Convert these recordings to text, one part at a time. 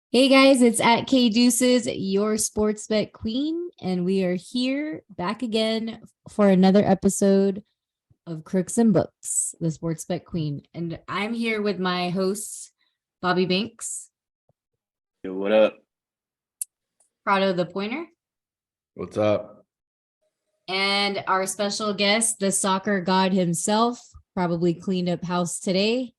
Hey guys, it's at K Deuces, your sports bet queen, and we are here back again for another episode of Crooks and Books, the sports bet queen. And I'm here with my hosts, Bobby Banks, Yo, what up? Prado the Pointer, What's up? and our special guest, the soccer god himself, probably cleaned up house today,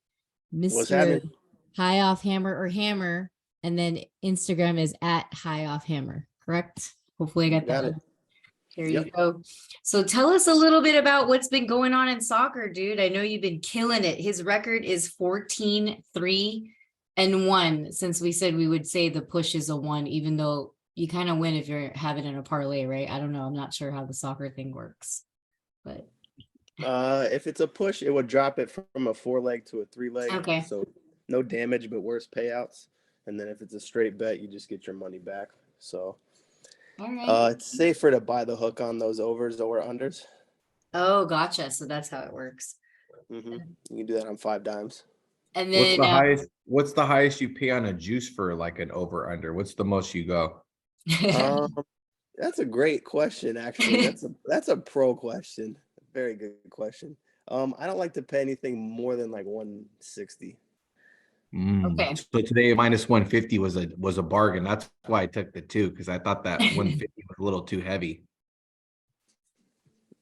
What's Mr. happening? High Off Hammer or Hammer. And then Instagram is at High Off Hammer, correct? Hopefully I got Got that. it. Here Yep. you go. So tell us a little bit about what's been going on in soccer, dude. I know you've been killing it. His record is 14-3-1 since we said we would say the push is a 1, even though you kind of win if you're having it in a parlay, right? I don't know. I'm not sure how the soccer thing works, but If it's a push, it would drop it from a 4-leg to a 3-leg. okay. So no damage, but worse payouts. And then if it's a straight bet, you just get your money back. So All right. it's safer to buy the hook on those overs or unders. Oh, gotcha. So that's how it works. You can do that on 5 dimes. And What's then the highest? What's the highest you pay on a juice for like an over under? What's the most you go? That's a great question, actually. That's a pro question. Very good question. I don't like to pay anything more than like 160. Okay. So today minus 150 was a bargain. That's why I took the 2 because I thought that 150 was a little too heavy.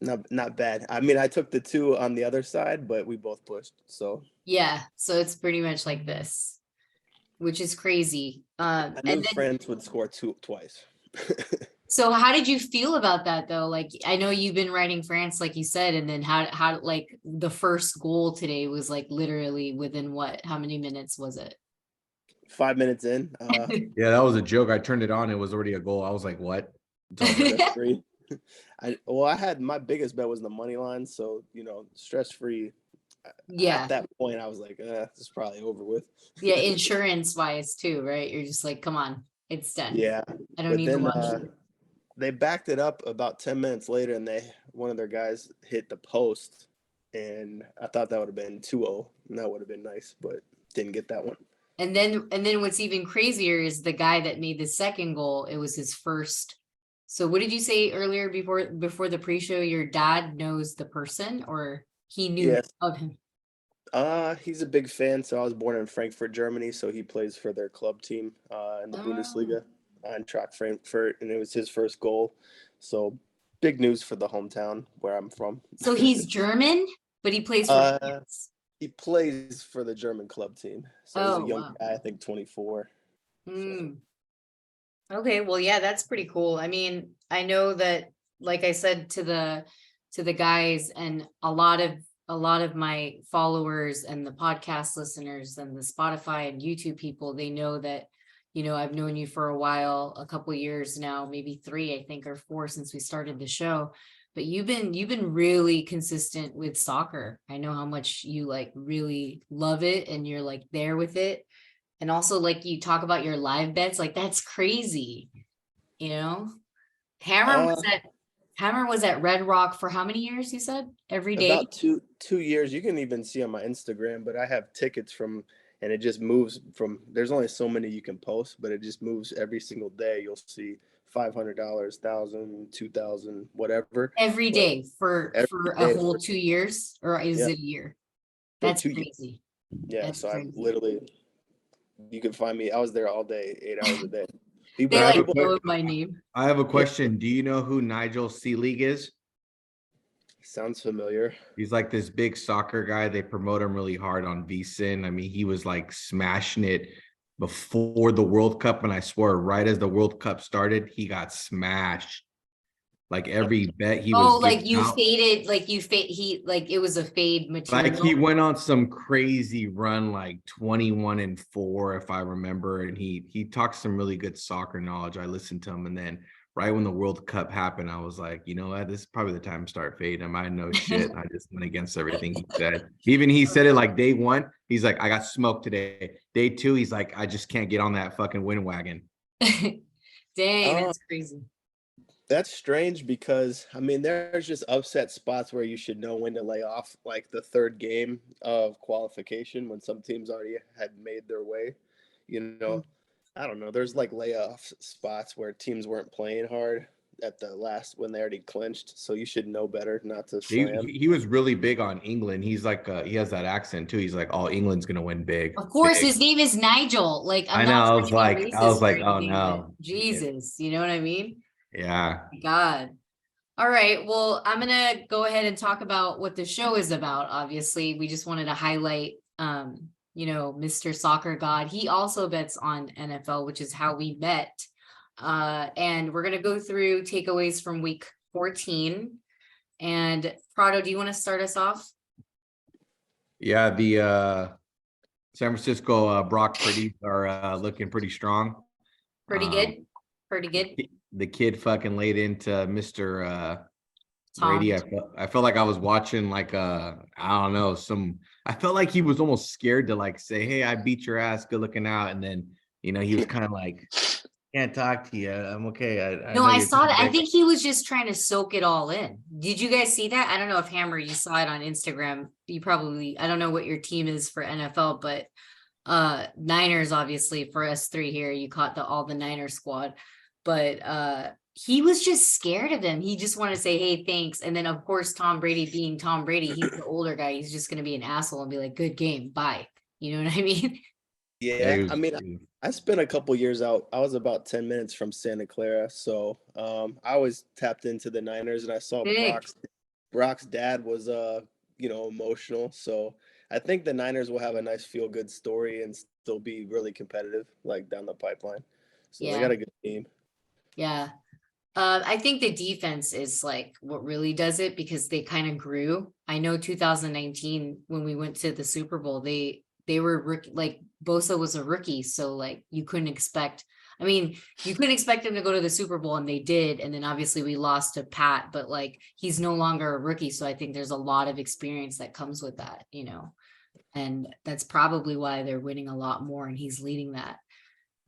Not bad. I mean, I took the 2 on the other side, but we both pushed. So Yeah, so it's pretty much like this, which is crazy. I knew And then France would score twice. so how did you feel about that though? Like I know you've been writing France, like you said, and then how like the first goal today was like literally within what? How many minutes was it? 5 minutes in. Yeah, that was a joke. I turned it on. It was already a goal. I was like, what? It's over. Stress free. I had my biggest bet was the money line, so stress free. Yeah. At that point, I was like, this is probably over with. Yeah, insurance wise too, right? You're just like, come on, it's done. Yeah, I don't but need to then watch. they backed it up about 10 minutes later, and one of their guys hit the post, and I thought that would have been 2-0, and that would have been nice, but didn't get that one. And then what's even crazier is the guy that made the second goal, it was his first. So what did you say earlier before the pre-show? Your dad knows the person or he knew Yes. of him? He's a big fan. So I was born in Frankfurt, Germany. So he plays for their club team in the Bundesliga in Track Frankfurt, and it was his first goal. So big news for the hometown where I'm from. So he's German, but he plays for France. He plays for the German club team. So he's a young guy, I think 24. Okay, well, yeah, that's pretty cool. I mean, I know that, like I said to the guys, and a lot of my followers and the podcast listeners and the Spotify and YouTube people, they know that, I've known you for a while, a couple years now, maybe 3, I think, or 4 since we started the show. But you've been really consistent with soccer. I know how much you like really love it and you're like there with it. And also, like, you talk about your live bets, like that's crazy, Hammer was at Red Rock for how many years? You said every day. About two years. You can even see on my Instagram, but I have tickets from, and it just moves from. There's only so many you can post, but it just moves every single day. You'll see $500, 1,000, 2,000, whatever. Every day for a whole 2 years, or is it a year? That's crazy. Yeah, that's so crazy. I literally, you can find me. I was there all day, 8 hours a day. They like know my name. I have a question. Do you know who Nigel Seelig is? Sounds familiar. He's like this big soccer guy. They promote him really hard on VSiN. I mean, he was like smashing it before the World Cup, and I swear, right as the World Cup started, he got smashed. Like every bet he was. Oh, like you faded, like he like it was a fade material. Like he went on some crazy run, like 21-4, if I remember, and he talked some really good soccer knowledge. I listened to him, and then right when the World Cup happened, I was like, you know what, this is probably the time to start fading him. I know shit. I just went against everything he said. Even he said it like day 1. He's like, I got smoked today. Day 2, he's like, I just can't get on that fucking wind wagon. Dang, that's crazy. That's strange because, I mean, there's just upset spots where you should know when to lay off, like the third game of qualification when some teams already had made their way, I don't know. There's like layoff spots where teams weren't playing hard at the last when they already clinched. So you should know better not to He, slam. he was really big on England. He's like he has that accent too. He's like, oh, England's gonna win big. Of course, Big. his name is Nigel. Like, I'm I know. not I trying was to be like, racist or oh anything, but no. Jesus, you know what I mean? Yeah. God. All right. Well, I'm gonna go ahead and talk about what the show is about. Obviously, we just wanted to highlight Mr. Soccer God. He also bets on NFL, which is how we met. And we're gonna go through takeaways from week 14. And Prado, do you want to start us off? Yeah, the San Francisco Brock Purdy are looking pretty strong. Pretty good. Pretty good. The kid fucking laid into Mr. Tom. Brady. I felt like I was watching like I don't know, I felt like he was almost scared to like say, hey, I beat your ass, good looking out. And then, he was kind of like, can't talk to you. I'm okay. I No, know I you're saw that. I big." think he was just trying to soak it all in. Did you guys see that? I don't know if Hammer, you saw it on Instagram. You probably, I don't know what your team is for NFL, but Niners, obviously, for us three here, you caught all the Niner squad. But he was just scared of him. He just wanted to say, hey, thanks. And then of course, Tom Brady being Tom Brady, he's the older guy. He's just gonna be an asshole and be like, good game, bye. You know what I mean? Yeah, I mean, I spent a couple years out. I was about 10 minutes from Santa Clara, so I always tapped into the Niners, and I saw Big. Brock's dad was emotional. So I think the Niners will have a nice feel good story and still be really competitive like down the pipeline. So they got Yeah. a good team. Yeah. I think the defense is like what really does it because they kind of grew. I know 2019 when we went to the Super Bowl, they were like Bosa was a rookie, so like you couldn't expect. I mean, you couldn't expect them to go to the Super Bowl, and they did. And then obviously we lost to Pat, but like he's no longer a rookie, so I think there's a lot of experience that comes with that, and that's probably why they're winning a lot more, and he's leading that.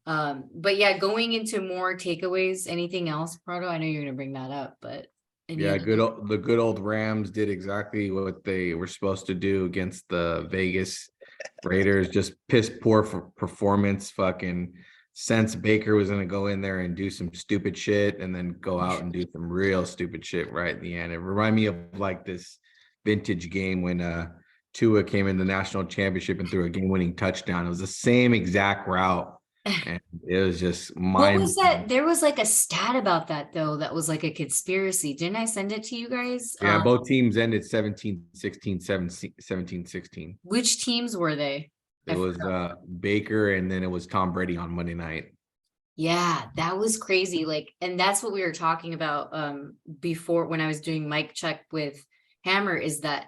But yeah, going into more takeaways, anything else, Prado? I know you're gonna bring that up, but Yeah, the good old Rams did exactly what they were supposed to do against the Vegas Raiders. Just piss poor performance. Fucking since Baker was gonna go in there and do some stupid shit, and then go out and do some real stupid shit right at the end. It reminded me of like this vintage game when Tua came in the national championship and threw a game-winning touchdown. It was the same exact route. And it was just what was that? There was like a stat about that though, that was like a conspiracy. Didn't I send it to you guys? Yeah, both teams ended 17-16, 17-16. Which teams were they? It was Baker, and then it was Tom Brady on Monday night. Yeah, that was crazy. Like, and that's what we were talking about before when I was doing mic check with Hammer, is that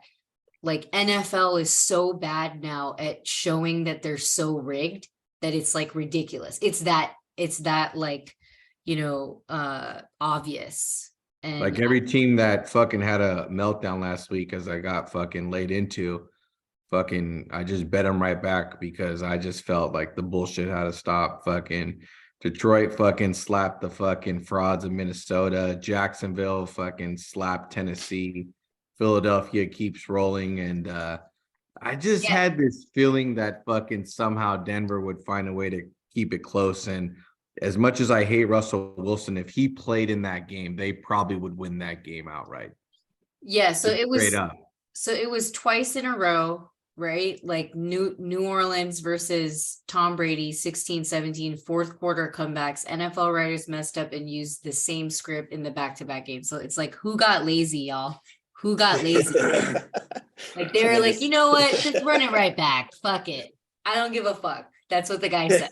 like NFL is so bad now at showing that they're so rigged that it's like ridiculous. It's that like, obvious. And Like every team that fucking had a meltdown last week, as I got fucking laid into, I just bet them right back because I just felt like the bullshit had to stop. Fucking Detroit fucking slapped the fucking frauds of Minnesota. Jacksonville fucking slapped Tennessee. Philadelphia keeps rolling, and I just had this feeling that fucking somehow Denver would find a way to keep it close. And as much as I hate Russell Wilson, if he played in that game, they probably would win that game outright. Yeah, so Just it was straight up. So it was twice in a row, right? Like New Orleans versus Tom Brady, 16-17, fourth quarter comebacks. NFL writers messed up and used the same script in the back-to-back game. So it's like, who got lazy, y'all? Who got lazy? Like they were like, you know what? Just run it right back. Fuck it. I don't give a fuck. That's what the guy said.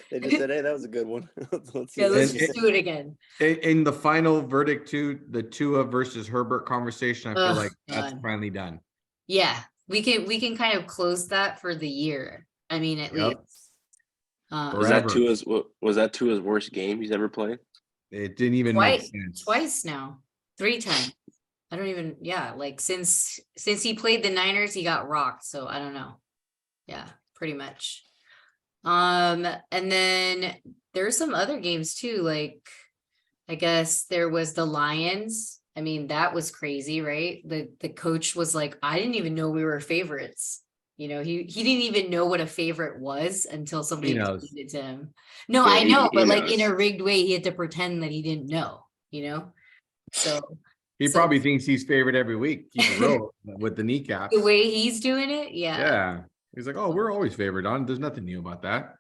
They just said, hey, that was a good one. Let's just do it again. In the final verdict too, the Tua versus Herbert conversation, I feel like that's finally done. Yeah, we can kind of close that for the year. I mean, at least. Was that Tua's worst game he's ever played? It didn't even make sense. Twice now, 3 times. I don't even. Yeah, like since he played the Niners, he got rocked. So I don't know. Yeah, pretty much. And then there's some other games too. Like, I guess there was the Lions. I mean, that was crazy, right? The coach was like, I didn't even know we were favorites. You know, he didn't even know what a favorite was until somebody He knows. explained it to him. No, Yeah, I know, he but like in knows. a rigged way, he had to pretend that he didn't know, you know? So He so probably thinks he's favored every week. Keep it real with the the kneecaps. way he's doing it, yeah. Yeah. He's like, oh, we're always favored on. There's nothing new about that.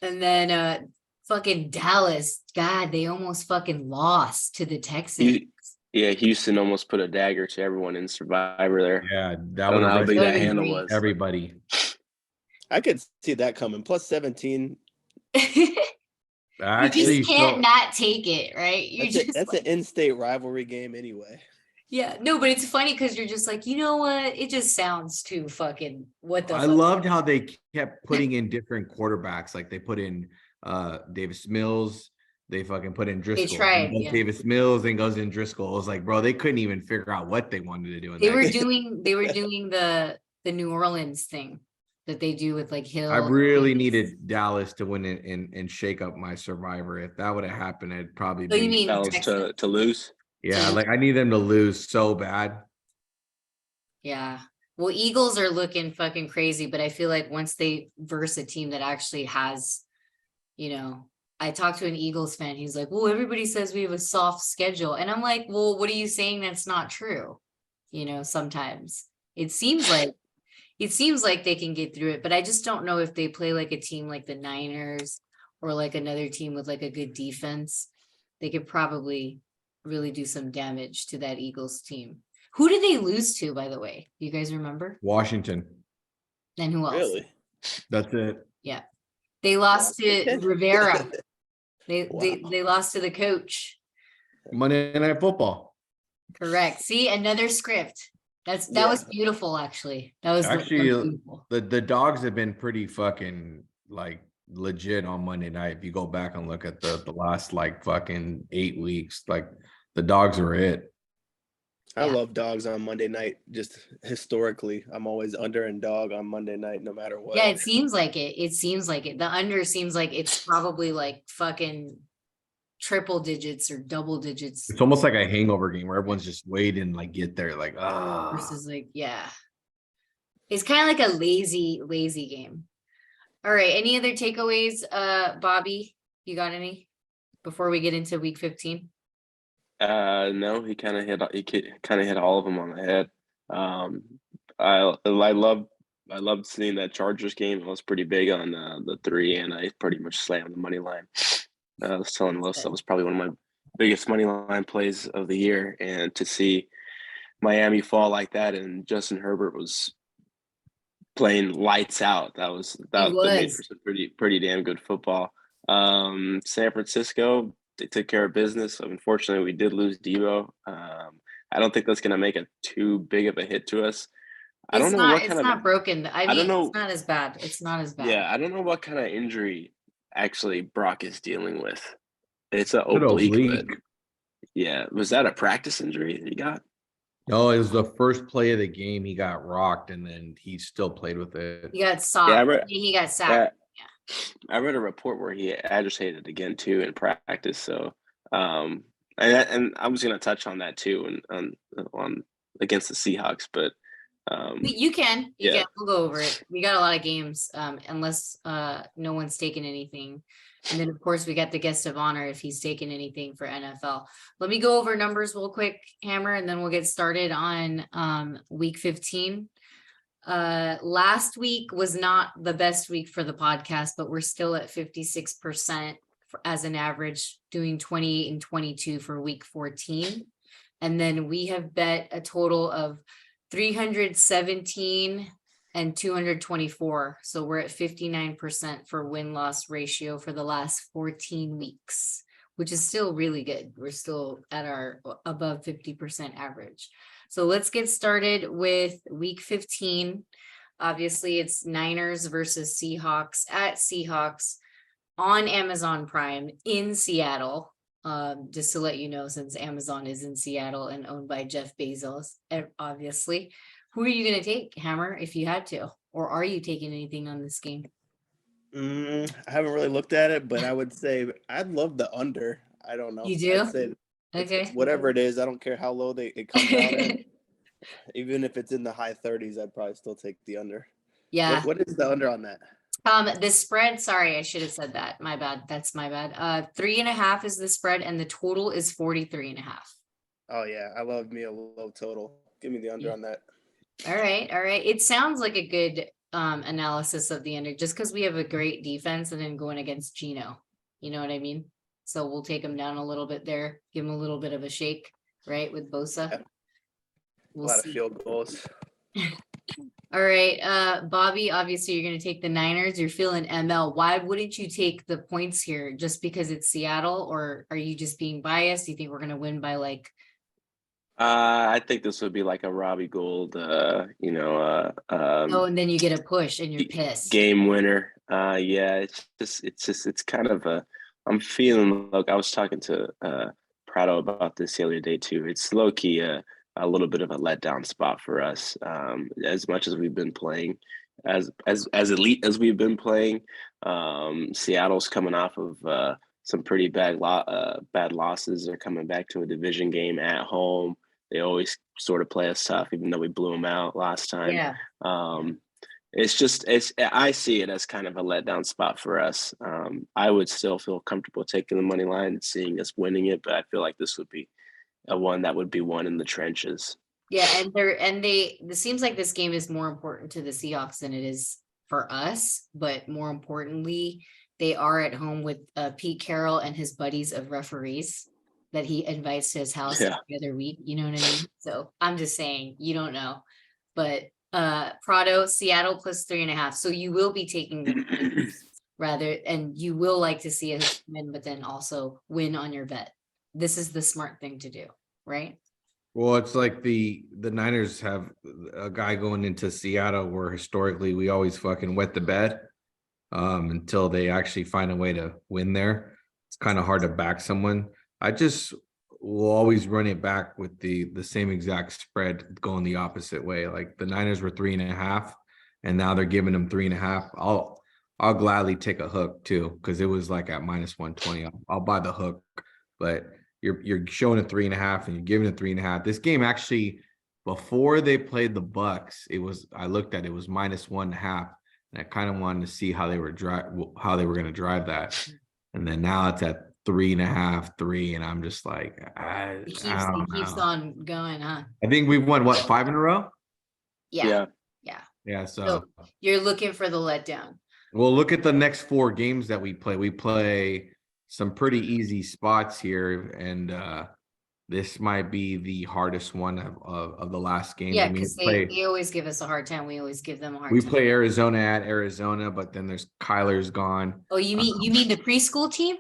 And then fucking Dallas, God, they almost fucking lost to the Texans. Yeah, Houston almost put a dagger to everyone in Survivor there. Yeah, I that don't would know how have big That that would've been handle great. was. everybody. I could see that coming. Plus 17. You Actually, just can't not take it, right? You just That's like, an in-state rivalry game anyway. yeah, no, but it's funny because you're just like, you know what? It just sounds too fucking what the I fuck. loved how they kept putting in different quarterbacks. Like they put in Davis Mills, they fucking put in Driscoll. tried, Goes yeah. Davis Mills and goes in Driscoll. It was like, bro, they couldn't even figure out what they wanted to do in They that were game. doing the New Orleans thing that they do with like Hill. I really needed Dallas to win it and shake up my Survivor. If that would have happened, it'd probably So you be mean Dallas Texans? to lose. yeah, like I need them to lose so bad. Yeah. Well, Eagles are looking fucking crazy, but I feel like once they verse a team that actually has, you know, I talked to an Eagles fan. He's like, well, everybody says we have a soft schedule. And I'm like, well, what are you saying that's not true? You know, sometimes it seems like they can get through it, but I just don't know if they play like a team like the Niners or like another team with like a good defense. They could probably really do some damage to that Eagles team. Who did they lose to, by the way? Do you guys remember? Washington. And who else? Really? That's it. Yeah. They lost to Washington? Rivera. They Wow. lost to the coach. Monday Night Football. Correct. See, another script. That Yeah. was beautiful, actually. That was Actually, beautiful. the dogs have been pretty fucking like legit on Monday night. If you go back and look at the last like fucking 8 weeks, like the dogs are it. I Yeah. love dogs on Monday night. Just historically, I'm always under and dog on Monday night, no matter what. Yeah, it seems like it. It seems like it. The under seems like it's probably like fucking triple digits or double digits It's almost like a hangover game where everyone's just waiting, like get there, like versus like, yeah. It's kind of like a lazy game. All right. Any other takeaways, Bobby? You got any before we get into week 15? No, he kind of hit all of them on the head. I loved seeing that Chargers game. I was pretty big on the 3, and I pretty much slammed the money line. I was telling Los that was probably one of my biggest money line plays of the year, and to see Miami fall like that, and Justin Herbert was playing lights out. That made for some pretty damn good football. San Francisco, they took care of business. Unfortunately, we did lose Debo. I don't think that's going to make it too big of a hit to us. I don't know what kind of. It's not broken. I mean, don't know. it's not as bad. It's not as bad. Yeah, I don't know what kind of injury actually Brock is dealing with. It's an Good oblique. But oblique. yeah, was that a practice injury that he got? No, it was the first play of the game. He got rocked, and then he still played with it. He got socked. Yeah, he got sacked. I read a report where he agitated again too in practice. So, and I was going to touch on that too, and on against the Seahawks, but You can. Yeah. We'll go over it. We got a lot of games, unless no one's taken anything. And then of course we got the guest of honor if he's taken anything for NFL. Let me go over numbers real quick, Hammer, and then we'll get started on week 15. Last week was not the best week for the podcast, but we're still at 56% as an average, doing 28 and 22 for week 14. And then we have bet a total of 317 and 224. So we're at 59% for win-loss ratio for the last 14 weeks, which is still really good. We're still at our above 50% average. So let's get started with week 15. Obviously, it's Niners versus Seahawks at Seahawks on Amazon Prime in Seattle. Just to let you know, since Amazon is in Seattle and owned by Jeff Bezos, obviously. Who are you going to take, Hammer, if you had to? Or are you taking anything on this game? I haven't really looked at it, but I would say I'd love the under. I don't know. You do? I'd say Okay. whatever it is, I don't care how low it comes out at. Even if it's in the high 30s, I'd probably still take the under. Yeah. What is the under on that? The spread, sorry, I should have said that. My bad. That's my bad. 3.5 is the spread and the total is 43.5. Oh yeah, I love me a low total. Give me the under Yeah. on that. All right, all right. It sounds like a good analysis of the under just because we have a great defense and then going against Gino. You know what I mean? So we'll take him down a little bit there, give him a little bit of a shake, right? With Bosa. Yeah. We'll A lot see. of field goals. All right, Bobby, obviously you're gonna take the Niners. You're feeling ML. Why wouldn't you take the points here? Just because it's Seattle, or are you just being biased? Do you think we're gonna win by like I think this would be like a Robbie Gould, oh, and then you get a push and you're pissed. game winner. Yeah, it's kind of a. I'm feeling. Look, I was talking to Prado about this the other day too. It's low key a little bit of a letdown spot for us. As much as we've been playing, as elite as we've been playing, Seattle's coming off of some pretty bad losses. They're coming back to a division game at home. They always sort of play us tough, even though we blew them out last time. Yeah. I see it as kind of a letdown spot for us. I would still feel comfortable taking the money line and seeing us winning it, but I feel like this would be a one that would be won in the trenches. Yeah, it seems like this game is more important to the Seahawks than it is for us, but more importantly, they are at home with Pete Carroll and his buddies of referees that he invites to his house every other week. You know what I mean? So I'm just saying, you don't know. But Prado, Seattle plus 3.5. So you will be taking the rather, and you will like to see us win, but then also win on your bet. This is the smart thing to do, right? Well, it's like the Niners have a guy going into Seattle where historically we always fucking wet the bed until they actually find a way to win there. It's kind of hard to back someone. I just will always run it back with the same exact spread going the opposite way. Like the Niners were 3.5 and now they're giving them 3.5. I'll gladly take a hook too, because it was like at -120. I'll buy the hook, but you're showing a 3.5 and you're giving a 3.5. This game actually, before they played the Bucks, I looked at it was -1.5, and I kind of wanted to see how they were going to drive that, and then now it's at 3.5, 3, and I'm just like, I don't keeps know. on going, huh? I think we've won 5 in a row. Yeah. So you're looking for the letdown. Well, look at the next 4 games that we play. We play some pretty easy spots here, and this might be the hardest one of the last game. Yeah, because they always give us a hard time. We always give them a hard time. We play Arizona at Arizona, but then there's Kyler's gone. Oh, you mean the preschool team?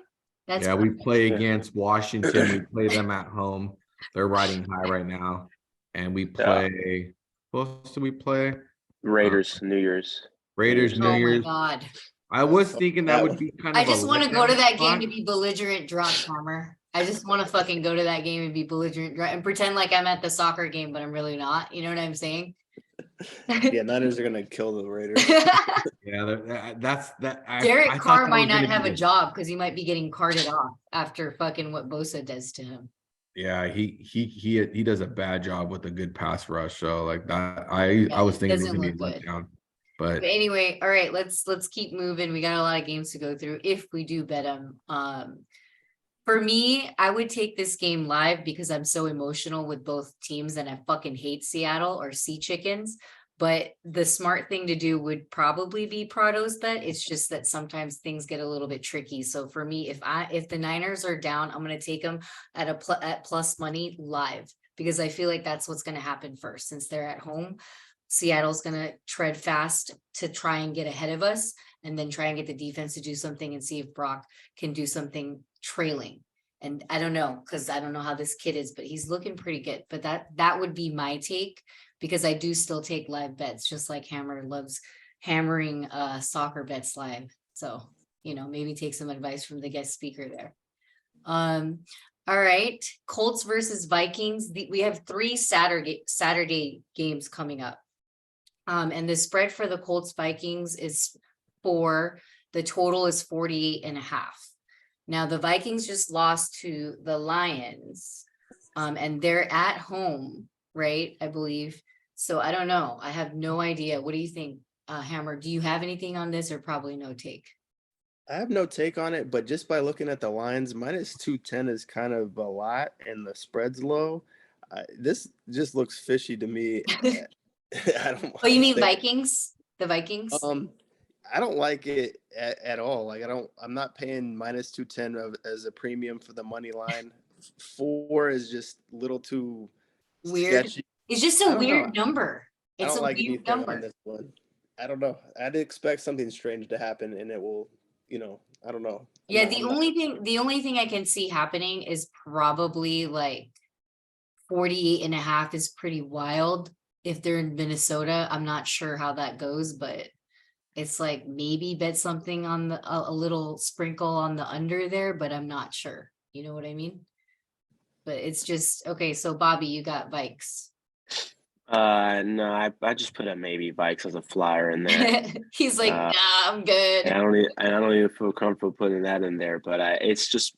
That's yeah, perfect. We play against Washington. We play them at home. They're riding high right now. And we play who else do we play? Raiders, New Year's. Raiders, New Year's. Oh my God. I was thinking that would be kind of. I just want to go to that game to be belligerent drunk, Palmer. I just want to fucking go to that game and be belligerent drunk and pretend like I'm at the soccer game, but I'm really not. You know what I'm saying? Yeah, Niners are gonna kill the Raiders. Yeah, that's that. Derek Carr might not have a job because he might be getting carted off after fucking what Bosa does to him. Yeah, he does a bad job with a good pass rush. So like that, I was thinking he's gonna be let down. But anyway, all right, let's keep moving. We got a lot of games to go through if we do bet them. For me, I would take this game live because I'm so emotional with both teams and I fucking hate Seattle or Sea Chickens. But the smart thing to do would probably be Prado's bet. It's just that sometimes things get a little bit tricky. So for me, if the Niners are down, I'm going to take them at plus money live because I feel like that's what's going to happen first since they're at home. Seattle's going to tread fast to try and get ahead of us and then try and get the defense to do something and see if Brock can do something trailing. And I don't know, because I don't know how this kid is, but he's looking pretty good. But that would be my take because I do still take live bets, just like Hammer loves hammering soccer bets live. So, maybe take some advice from the guest speaker there. All right. Colts versus Vikings. We have 3 Saturday games coming up. And the spread for the Colts Vikings is 4. The total is 48.5. Now the Vikings just lost to the Lions, and they're at home, right? I believe. So I don't know. I have no idea. What do you think, Hammer, do you have anything on this or probably no take? I have no take on it, but just by looking at the lines, -210 is kind of a lot, and the spread's low. This just looks fishy to me. I don't Oh, you like mean that. Vikings? The Vikings? I don't like it at all. Like I'm not paying -210 as a premium for the money line. 4 is just a little too Weird. sketchy. It's just I a don't know. weird number. I It's don't a like weird anything on number. this one. I don't know. I'd expect something strange to happen, and it will, I don't know. Yeah, I'm not. the only thing I can see happening is probably like 48 and a half is pretty wild. If they're in Minnesota, I'm not sure how that goes, but it's like maybe bet something on a little sprinkle on the under there, but I'm not sure. You know what I mean? But it's just okay. So Bobby, you got Vikes. No, I just put a maybe Vikes as a flyer in there. He's like, Uh, nah, I'm good. and I don't even feel comfortable putting that in there. But it's just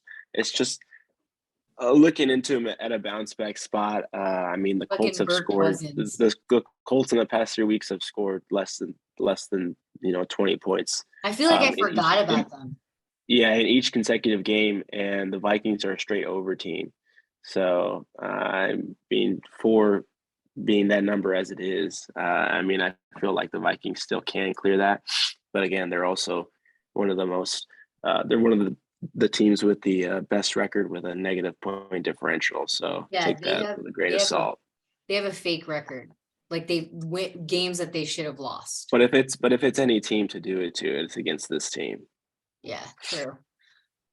looking into him at a bounce back spot. I mean, the Colts Fucking have Kirk scored. Cousins. The Colts in the past 3 weeks have scored less than 20 points. I feel like I in each, forgot about them. Yeah, in each consecutive game, and the Vikings are a straight over team. So being that number as it is, I mean, I feel like the Vikings still can clear that. But again, they're also one of the most. They're one of the teams with the best record with a negative point differential. So Yeah, take that with a grain of salt. They have a fake record. Like they win games that they should have lost. But if it's any team to do it to, it's against this team. Yeah, true.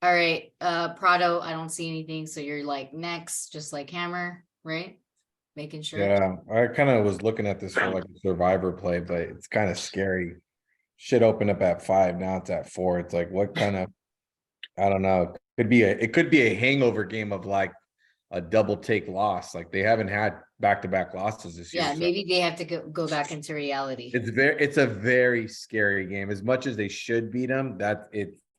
All right. Prado, I don't see anything. So you're like next, just like Hammer, right? Making sure. Yeah, I kind of was looking at this for like a survivor play, but it's kind of scary. Shit opened up at 5, now it's at 4. It's like what kind of, I don't know. It could be a hangover game of like a double take loss. Like they haven't had back-to-back losses this year. Yeah, So maybe they have to go back into reality. it's a very scary game. As much as they should beat them,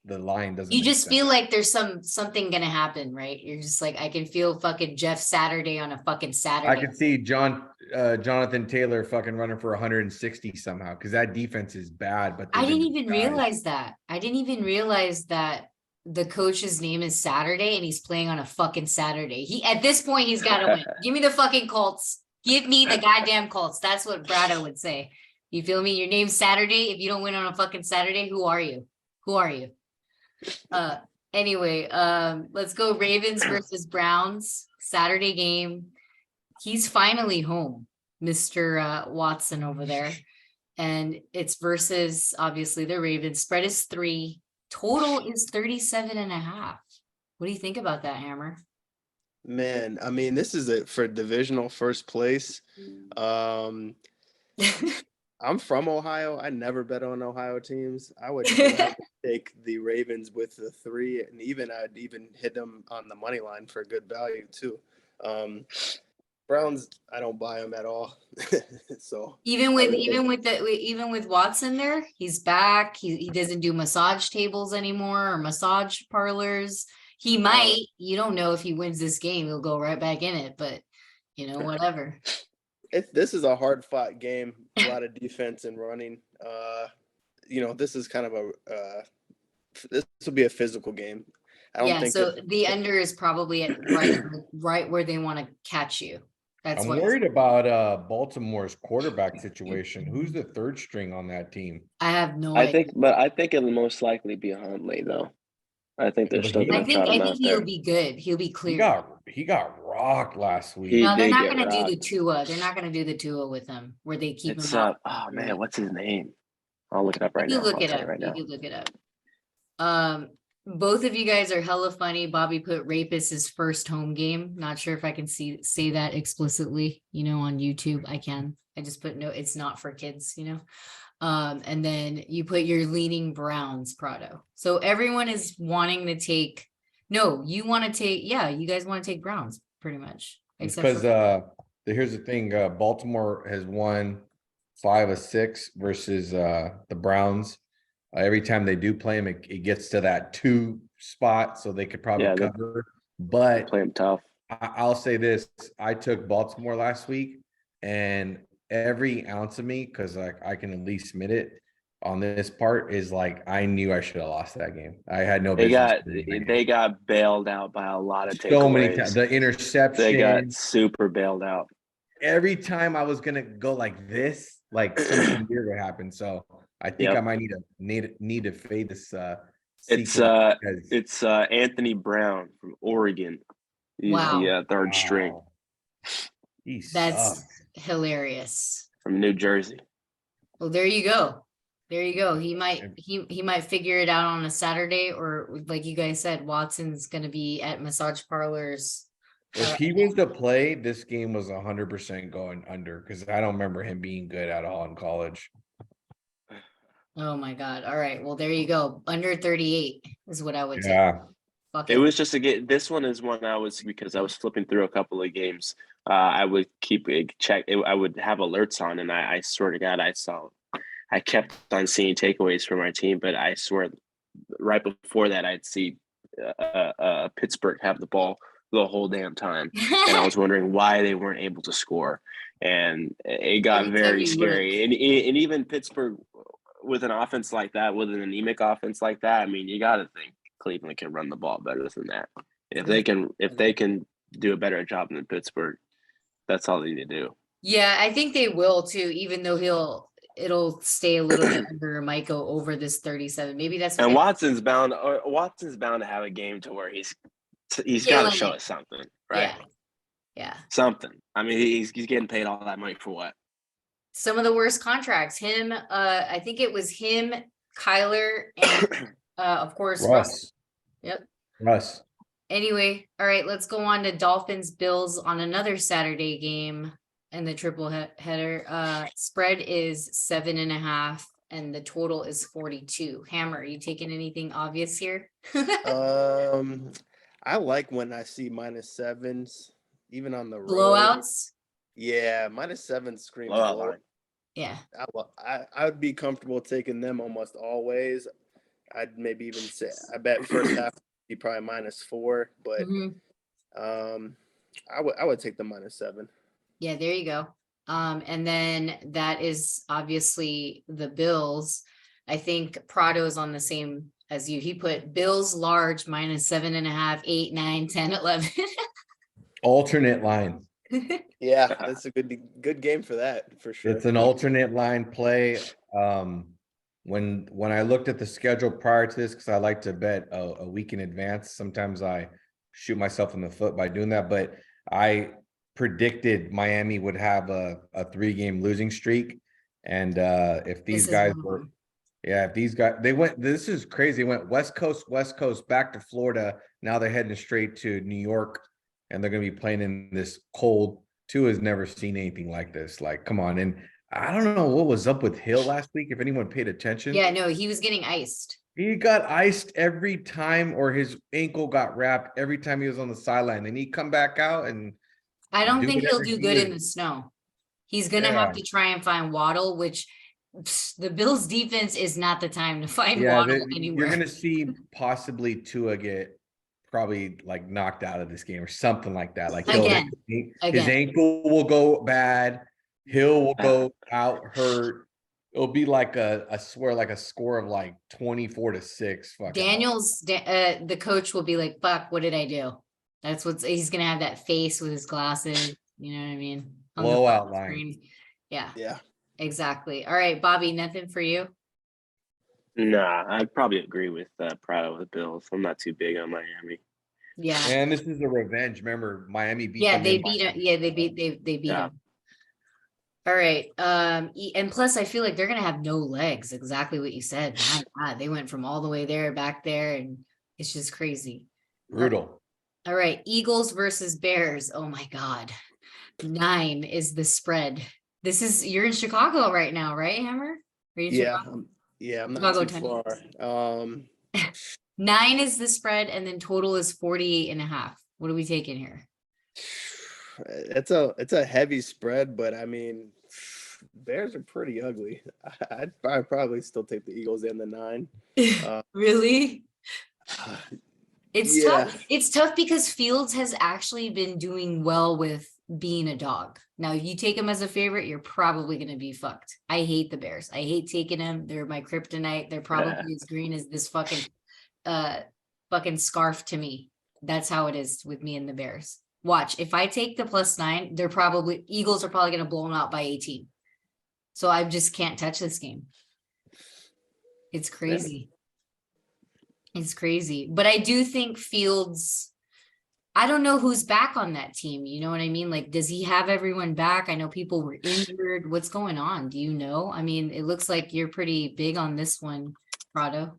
the line doesn't. You make just sense. feel like there's something gonna happen, right? You're just like, I can feel fucking Jeff Saturday on a fucking Saturday. I could see Jonathan Taylor fucking running for 160 somehow because that defense is bad. But I didn't even realize that. I didn't even realize that the coach's name is Saturday and he's playing on a fucking Saturday. At this point, he's got to win. Give me the fucking Colts. Give me the goddamn Colts. That's what Brado would say. You feel me? Your name's Saturday. If you don't win on a fucking Saturday, who are you? Who are you? Anyway, let's go Ravens versus Browns. Saturday game. He's finally home, Mr. Watson over there. And it's versus obviously the Ravens. Spread is 3. Total is 37.5. What do you think about that, Hammer? Man, I mean, this is it for divisional first place. I'm from Ohio. I never bet on Ohio teams. I would take the Ravens with the 3, and I'd even hit them on the money line for good value too. Browns, I don't buy them at all. So even with Watson there, he's back. He doesn't do massage tables anymore or massage parlors. He might. You don't know if he wins this game, he'll go right back in it. But whatever. This is a hard fought game. A lot of defense and running. This is kind of this will be a physical game. I don't think so the under is probably at right where they want to catch you. I'm worried about Baltimore's quarterback situation. Who's the third string on that team? I have no idea. I think it'll most likely be Huntley though. I think they're still going to trot him out there. He'll be good. He'll be clear. He got rocked last week. No, they're not going to do the Tua. They're not going to do the Tua with him where they keep him up. Oh man, what's his name? I'll look it up right now. You look it up. Both of you guys are hella funny. Bobby put rapist his first home game. Not sure if I can say that explicitly, on YouTube. I can. I just put no, it's not for kids, and then you put your leaning Browns, Prado. So everyone is wanting to take, you guys want to take Browns pretty much. Because here's the thing, Baltimore has won 5 of 6 versus the Browns. Every time they do play them, it gets to that 2 spot, so they could probably cover. But play them tough. I'll say this: I took Baltimore last week, and every ounce of me, because like I can at least admit it on this part, is like I knew I should have lost that game. I had no business winning that game. They got bailed out by a lot of So many times. takeaways. The They got interception. super bailed out. Every time I was gonna go like this, like something weird would happen. So I think I Yep. might need to fade this It's sequence because it's Anthony Brown from Oregon. He's Wow. the third string wow, he That's sucks. hilarious. from New Jersey. Well, there you go. There you go. He might figure it out on a Saturday, or like you guys said, Watson's gonna be at massage parlors. If he was to play, this game was 100% going under because I don't remember him being good at all in college. Oh my God. All right. Well, there you go. Under 38 is what I would take. Yeah, Fuck It it. was just a game. This one is one because I was flipping through a couple of games. I would keep a check. I would have alerts on, and I swear to God, I kept on seeing takeaways for my team, but I swear, right before that, I'd see Pittsburgh have the ball the whole damn time, and I was wondering why they weren't able to score, and it got Every time very you scary. And even Pittsburgh, with an offense like that, with an anemic offense like that, I mean, you got to think Cleveland can run the ball better than that. If they can do a better job than Pittsburgh, that's all they need to do. Yeah, I think they will too, even though it'll stay a little bit under, might go over this 37. Maybe that's And what Watson's bound to have a game to where he's got to Killing show it. us something, right? Yeah. Something. I mean, he's getting paid all that money for what? Some of the worst contracts. Him, I think it was him, Kyler, and of course Russ. Yep. Russ. Anyway, all right, let's go on to Dolphins Bills on another Saturday game and the triple header. Spread is 7.5 and the total is 42. Hammer, are you taking anything obvious here? I like when I see -7s, even on the road. Blowouts? Yeah, -7 screams Blowout blow. line. Yeah. I would be comfortable taking them almost always. I'd maybe even say I bet first half be probably -4, but Mhm. I would take the -7. Yeah, there you go. And then that is obviously the Bills. I think Prado's on the same as you. He put Bills large -7.5, 8, 9, 10, 11. Alternate line. Yeah, that's a good game for that for sure. It's an alternate line play. When I looked at the schedule prior to this, because I like to bet a week in advance, sometimes I shoot myself in the foot by doing that, but I predicted Miami would have a 3-game losing streak. And if these guys were, if these guys, this is crazy. They went West Coast, back to Florida. Now they're heading straight to New York, and they're going to be playing in this cold. Tua has never seen anything like this. Like, come on. And I don't know what was up with Hill last week, if anyone paid attention. Yeah, no, he was getting iced. He got iced every time, or his ankle got wrapped every time he was on the sideline. And he'd come back out and I don't think he'll whatever do he good in was- the snow. He's going to have to try and find Waddle, which the Bills defense is not the time to find Waddle anymore. You're going to see possibly Tua get probably like knocked out of this game or something like that. Like Again. his ankle will go bad. Hill will go out hurt. It'll be like I swear, like a score of like 24-6. Daniel's the coach will be like, fuck, what did I do? That's he's gonna have that face with his glasses, you know what I mean? On the blowout line. screen. Yeah, Yeah. exactly. All right, Bobby, nothing for you. Nah, I'd probably agree with Prado with the Bills. I'm not too big on Miami. Yeah. And this is a revenge. Remember, Miami beat Yeah, them they in beat him. Miami. Yeah, they beat Yeah. him. All right. And plus I feel like they're gonna have no legs. Exactly what you said. My God, they went from all the way there back there, and it's just crazy. Brutal. All right, Eagles versus Bears. Oh my God. 9 is the spread. You're in Chicago right now, right, Hammer? Are you in Chicago? Yeah, I'm Chicago not too far. 9 is the spread, and then total is 48.5. What are we taking here? It's a heavy spread, but I mean, Bears are pretty ugly. I'd probably still take the Eagles and the 9. Really? It's Yeah. tough. It's tough because Fields has actually been doing well with being a dog. Now, if you take them as a favorite, you're probably going to be fucked. I hate the Bears. I hate taking them. They're my kryptonite. They're probably as green as this fucking scarf to me. That's how it is with me and the Bears. Watch, if I take the +9, Eagles are probably going to blow them out by 18. So I just can't touch this game. It's crazy. It's crazy. But I do think Fields, I don't know who's back on that team. You know what I mean? Like, does he have everyone back? I know people were injured. What's going on? Do you know? I mean, it looks like you're pretty big on this one, Prado.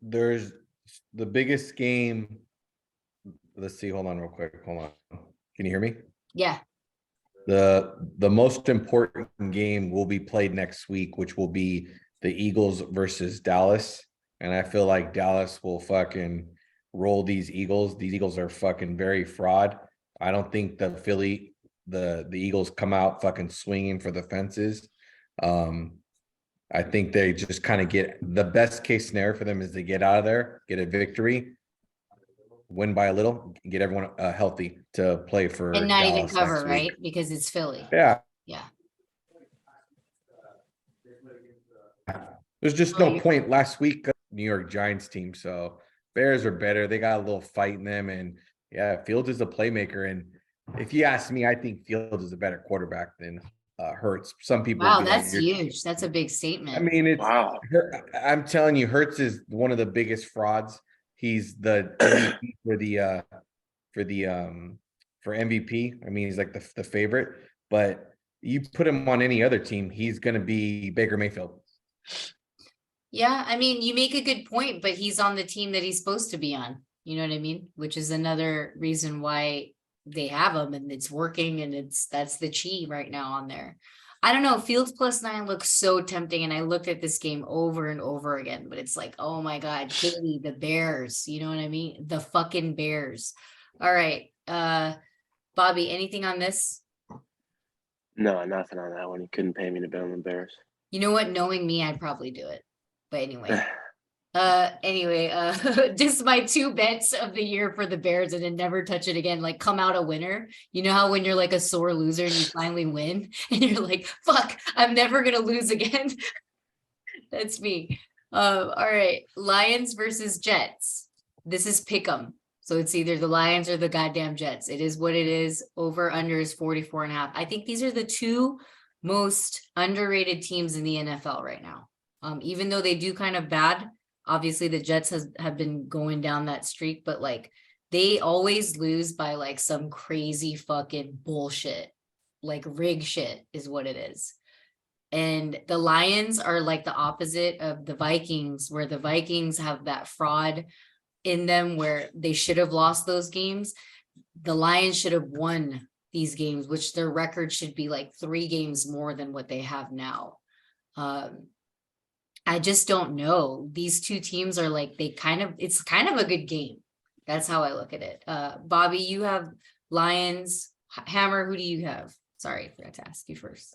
There's the biggest game. Let's see. Hold on real quick. Hold on. Can you hear me? Yeah. The most important game will be played next week, which will be the Eagles versus Dallas. And I feel like Dallas will fucking roll these Eagles. These Eagles are fucking very fraud. I don't think the Eagles come out fucking swinging for the fences. I think they just kind of get the best case scenario for them is to get out of there, get a victory, win by a little, get everyone healthy to play for And not Dallas even cover, next week. right? Because it's Philly. Yeah. Yeah. There's just no point. Last week, New York Giants team. So Bears are better. They got a little fight in them. And yeah, Fields is a playmaker. And if you ask me, I think Fields is a better quarterback than Hurts. Some people. Wow, that's huge. That's a big statement. I mean, it's. Wow. I'm telling you, Hurts is one of the biggest frauds. He's the MVP for MVP. I mean, he's like the favorite. But you put him on any other team, he's going to be Baker Mayfield. Yeah, I mean, you make a good point, but he's on the team that he's supposed to be on. You know what I mean? Which is another reason why they have him and it's working, and that's the chi right now on there. I don't know. Fields +9 looks so tempting, and I looked at this game over and over again, but it's like, oh my God, Philly, the Bears. You know what I mean? The fucking Bears. All right. Bobby, anything on this? No, nothing on that one. You couldn't pay me to bet on the Bears. You know what? Knowing me, I'd probably do it. But anyway, just my 2 bets of the year for the Bears, and then never touch it again. Like, come out a winner. You know how when you're like a sore loser and you finally win and you're like, fuck, I'm never gonna lose again. That's me. All right, Lions versus Jets. This is pick'em. So it's either the Lions or the goddamn Jets. It is what it is. Over under is 44.5. I think these are the 2 most underrated teams in the NFL right now. Even though they do kind of bad, obviously the Jets have been going down that streak, but like they always lose by like some crazy fucking bullshit, like rig shit is what it is. And the Lions are like the opposite of the Vikings, where the Vikings have that fraud in them where they should have lost those games. The Lions should have won these games, which their record should be like 3 games more than what they have now. I just don't know. These 2 teams are like, it's kind of a good game. That's how I look at it. Bobby, you have Lions. Hammer, who do you have? Sorry, I forgot to ask you first.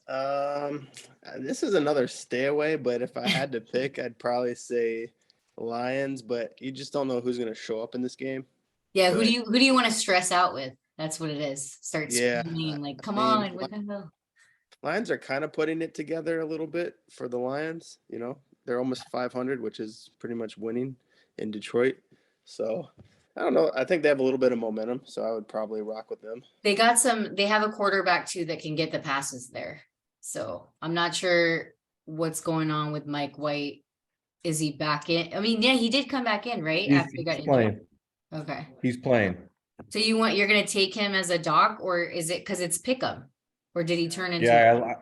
This is another stay away, but if I had to pick, I'd probably say Lions, but you just don't know who's going to show up in this game. Yeah, who do you want to stress out with? That's what it is. Start screaming like, come on, what the hell? Lions are kind of putting it together a little bit for the Lions, you know. They're almost 500, which is pretty much winning in Detroit. So I don't know. I think they have a little bit of momentum, so I would probably rock with them. They have a quarterback too that can get the passes there. So I'm not sure what's going on with Mike White. Is he back in? I mean, yeah, he did come back in, right? After he got playing. Okay. He's playing. So you're going to take him as a dog, or is it because it's pick'em, or did he turn into? Yeah,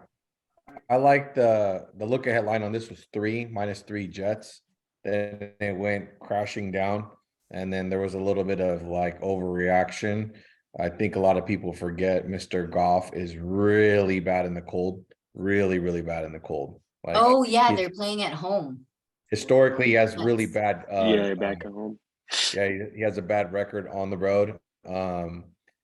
I like the look ahead line on this was -3 Jets. Then it went crashing down, and then there was a little bit of like overreaction. I think a lot of people forget Mr. Goff is really bad in the cold, really, really bad in the cold. Like, oh yeah, they're playing at home. Historically, he has really bad. Back at home. Yeah, he has a bad record on the road.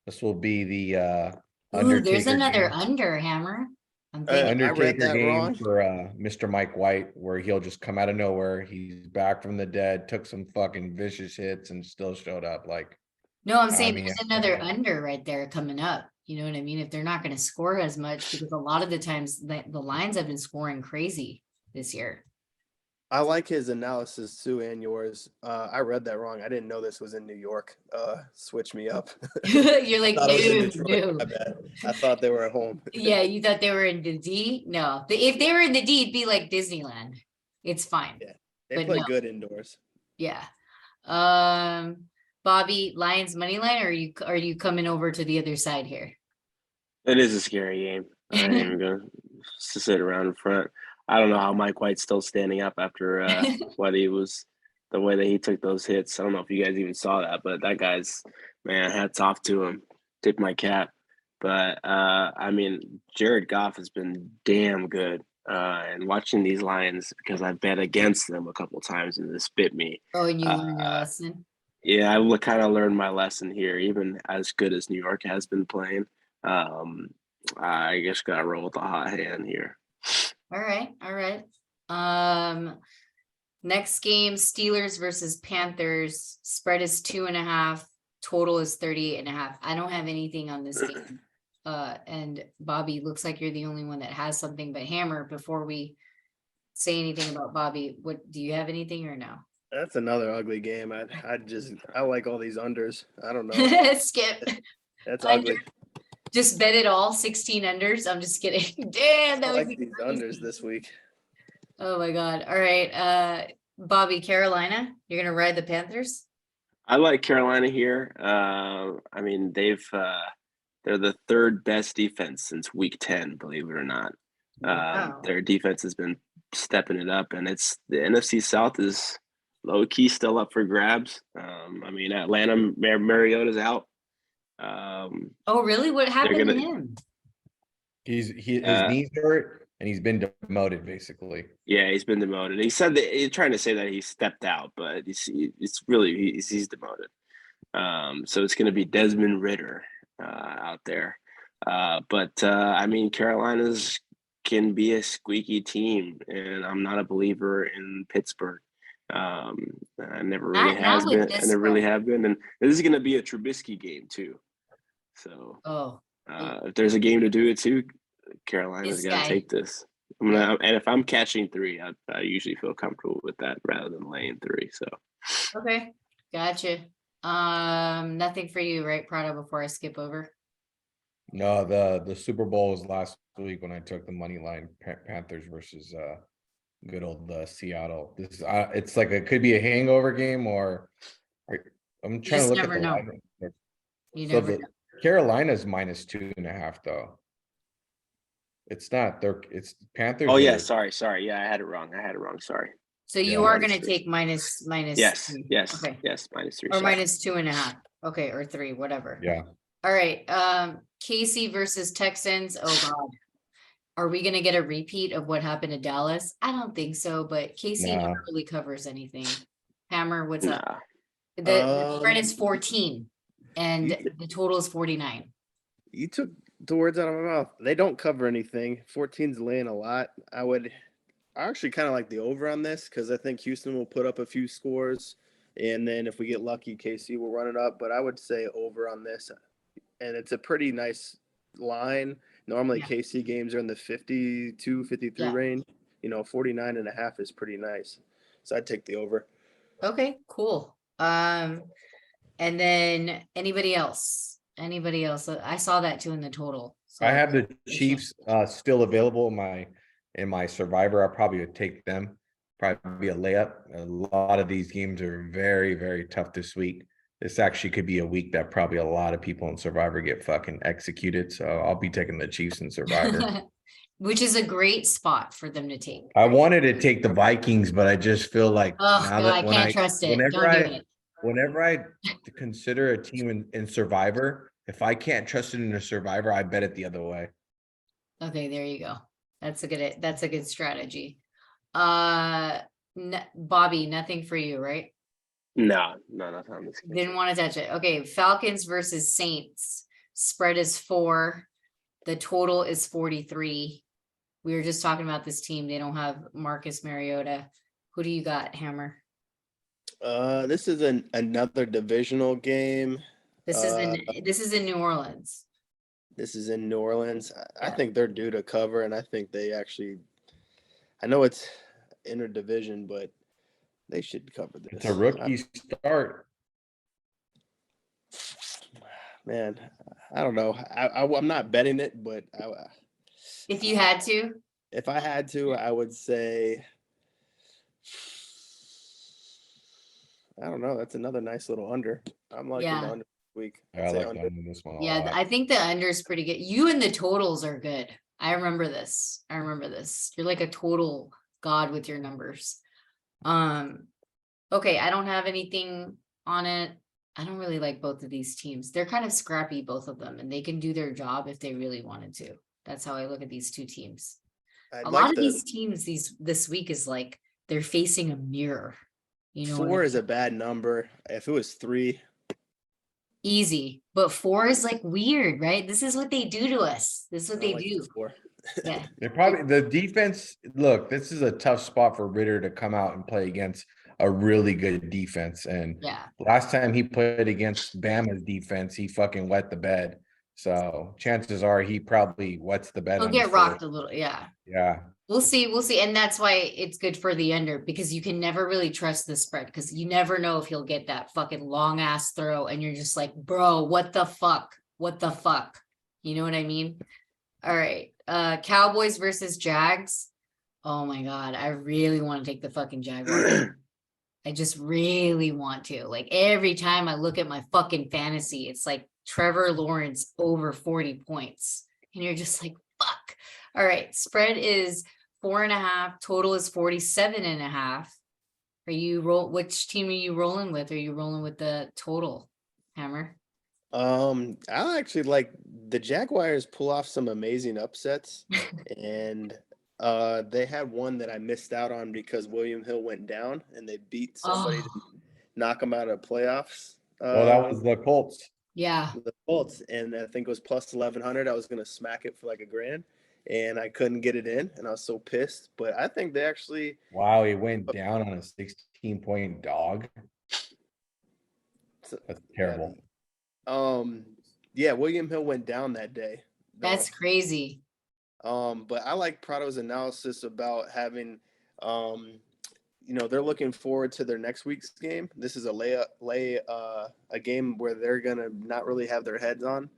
This will be the Undertaker. There's another game. under Hammer. Undertaker game for Mr. Mike White, where he'll just come out of nowhere. He's back from the dead, took some fucking vicious hits, and still showed up. Like, no, I'm saying there's another under right there coming up. You know what I mean? If they're not going to score as much, because a lot of the times the lines have been scoring crazy this year. I like his analysis too, and yours. I read that wrong. I didn't know this was in New York. Switch me up. You're like, Thought it was in no, Detroit. no. My bad. I thought they were at home. Yeah, you thought they were in the D? No. If they were in the D, it'd be like Disneyland. It's fine. Yeah, they But play no. good indoors. Yeah. Bobby, Lions money line, or are you coming over to the other side here? It is a scary game. I ain't even gonna sit around in front. I don't know how Mike White's still standing up after what he was, the way that he took those hits. I don't know if you guys even saw that, but that guy's, man, hats off to him. Tip my cap. But I mean, Jared Goff has been damn good. And watching these Lions, because I bet against them a couple times and this bit me. Oh, and you learned your lesson. Yeah, I kind of learned my lesson here. Even as good as New York has been playing, I just got to roll with a hot hand here. All right. Next game, Steelers versus Panthers. Spread is 2.5. Total is 38.5. I don't have anything on this game. And Bobby, looks like you're the only one that has something. But Hammer, before we say anything about Bobby, what do you have anything or no? That's another ugly game. I like all these unders. I don't know. Skip. That's Under. ugly. Just bet it all 16 unders. I'm just kidding. Damn, that I would like be these crazy. unders this week. Oh my God. All right. Bobby, Carolina, you're gonna ride the Panthers? I like Carolina here. I mean, they're the third best defense since week 10, believe it or not. Wow. Their defense has been stepping it up, and it's the NFC South is low key still up for grabs. I mean, Atlanta, Mariota's out. Oh, really? What happened to gonna- him? His Uh, knees hurt and he's been demoted basically. Yeah, he's been demoted. He said that he's trying to say that he stepped out, but it's really he's demoted. So it's going to be Desmond Ritter out there. But I mean, Carolina's can be a squeaky team, and I'm not a believer in Pittsburgh. I never really Not with been. I this never really spread. have been, and this is going to be a Trubisky game too. So Oh, if there's a game to do it too, Carolina's this got to guy. take this. And if I'm catching 3, I usually feel comfortable with that rather than laying 3. So Okay, gotcha. Nothing for you, right, Prado, before I skip over? No, the Super Bowl was last week when I took the money line Panthers versus good old Seattle. This it's like it could be a hangover game or I'm trying to just look at never the know. line. You So never the know. Carolina's -2.5 though. It's not. It's Panthers. oh yeah, are- sorry. Yeah, I had it wrong. Sorry. So you Yeah. are Minus gonna 3. take minus. Yes, three. yes, Okay, yes. -3. or Sorry. minus 2.5. Okay, or 3, whatever. Yeah. All right, Casey versus Texans. Oh God. Are we gonna get a repeat of what happened to Dallas? I don't think so, but Casey Nah. never really covers anything. Hammer, what's up? Nah. The spread is 14 and You- the total is 49. You took the words out of my mouth. They don't cover anything. 14's laying a lot. I actually kind of like the over on this because I think Houston will put up a few scores. And then if we get lucky, KC will run it up. But I would say over on this. And it's a pretty nice line. Normally, Yeah. KC games are in the 52, 53 Yeah. range. 49.5 is pretty nice. So I'd take the over. Okay, cool. And then anybody else? I saw that too in the total. So I have the Chiefs still available in my survivor. I probably would take them. Probably be a layup. A lot of these games are very, very tough this week. This actually could be a week that probably a lot of people in survivor get fucking executed. So I'll be taking the Chiefs in survivor. which is a great spot for them to take. I wanted to take the Vikings, but I just feel like Oh now God, that I can't trust it. Don't do it. whenever I consider a team in survivor, if I can't trust it in a survivor, I bet it the other way. Okay, there you go. That's a good strategy. Bobby, nothing for you, right? No, nothing on this game. Didn't want to touch it. Okay, Falcons versus Saints. Spread is 4. The total is 43. We were just talking about this team. They don't have Marcus Mariota. Who do you got, Hammer? This is another divisional game. This is in New Orleans. This is in New Orleans. I Yeah. think they're due to cover, and I think they actually. I know it's interdivision, but they should cover this. It's a rookie start. Man, I don't know. I'm not betting it, but If you had to, if I had to, I would say. I don't know. That's another nice little under. I'm liking the yeah. under this week. I I'd say like under. them in this one a Yeah, lot. I think the under is pretty good. You and the totals are good. I remember this. I remember this. You're like a total god with your numbers. Okay, I don't have anything on it. I don't really like both of these teams. They're kind of scrappy, both of them, and they can do their job if they really wanted to. That's how I look at these two teams. I'd A like lot of the these teams this week is like they're facing a mirror. You know, what I 4 is mean? a bad number. If it was 3, Easy, but 4 is like weird, right? This is what they do to us. This is I what don't they like do. the 4. Yeah. They probably the defense. Look, this is a tough spot for Ritter to come out and play against a really good defense. And Yeah. last time he played against Bama's defense, he fucking wet the bed. So chances are he probably wets the bed He'll on his get rocked first. a little. Yeah. Yeah. We'll see. We'll see. And that's why it's good for the under, because you can never really trust the spread, because you never know if he'll get that fucking long ass throw and you're just like, bro, what the fuck? What the fuck? You know what I mean? All right. Cowboys versus Jags. Oh my God. I really want to take the fucking Jaguars. I just really want to. Like every time I look at my fucking fantasy, it's like Trevor Lawrence over 40 points. And you're just like, fuck. All right. Spread is 4.5. Total is 47.5. Are you which team are you rolling with? Are you rolling with the total, Hammer? I actually like the Jaguars pull off some amazing upsets, and they had one that I missed out on because William Hill went down and they beat somebody to Oh, knock them out of playoffs. Well, that was the Colts. yeah. The Colts, and I think it was plus 1,100. I was gonna smack it for like $1,000, and I couldn't get it in, and I was so pissed. But I think they actually. Wow, he went down on a 16-point dog. That's terrible. Yeah, William Hill went down that day. That's crazy. But I like Prado's analysis about having, they're looking forward to their next week's game. This is a game where they're gonna not really have their heads on.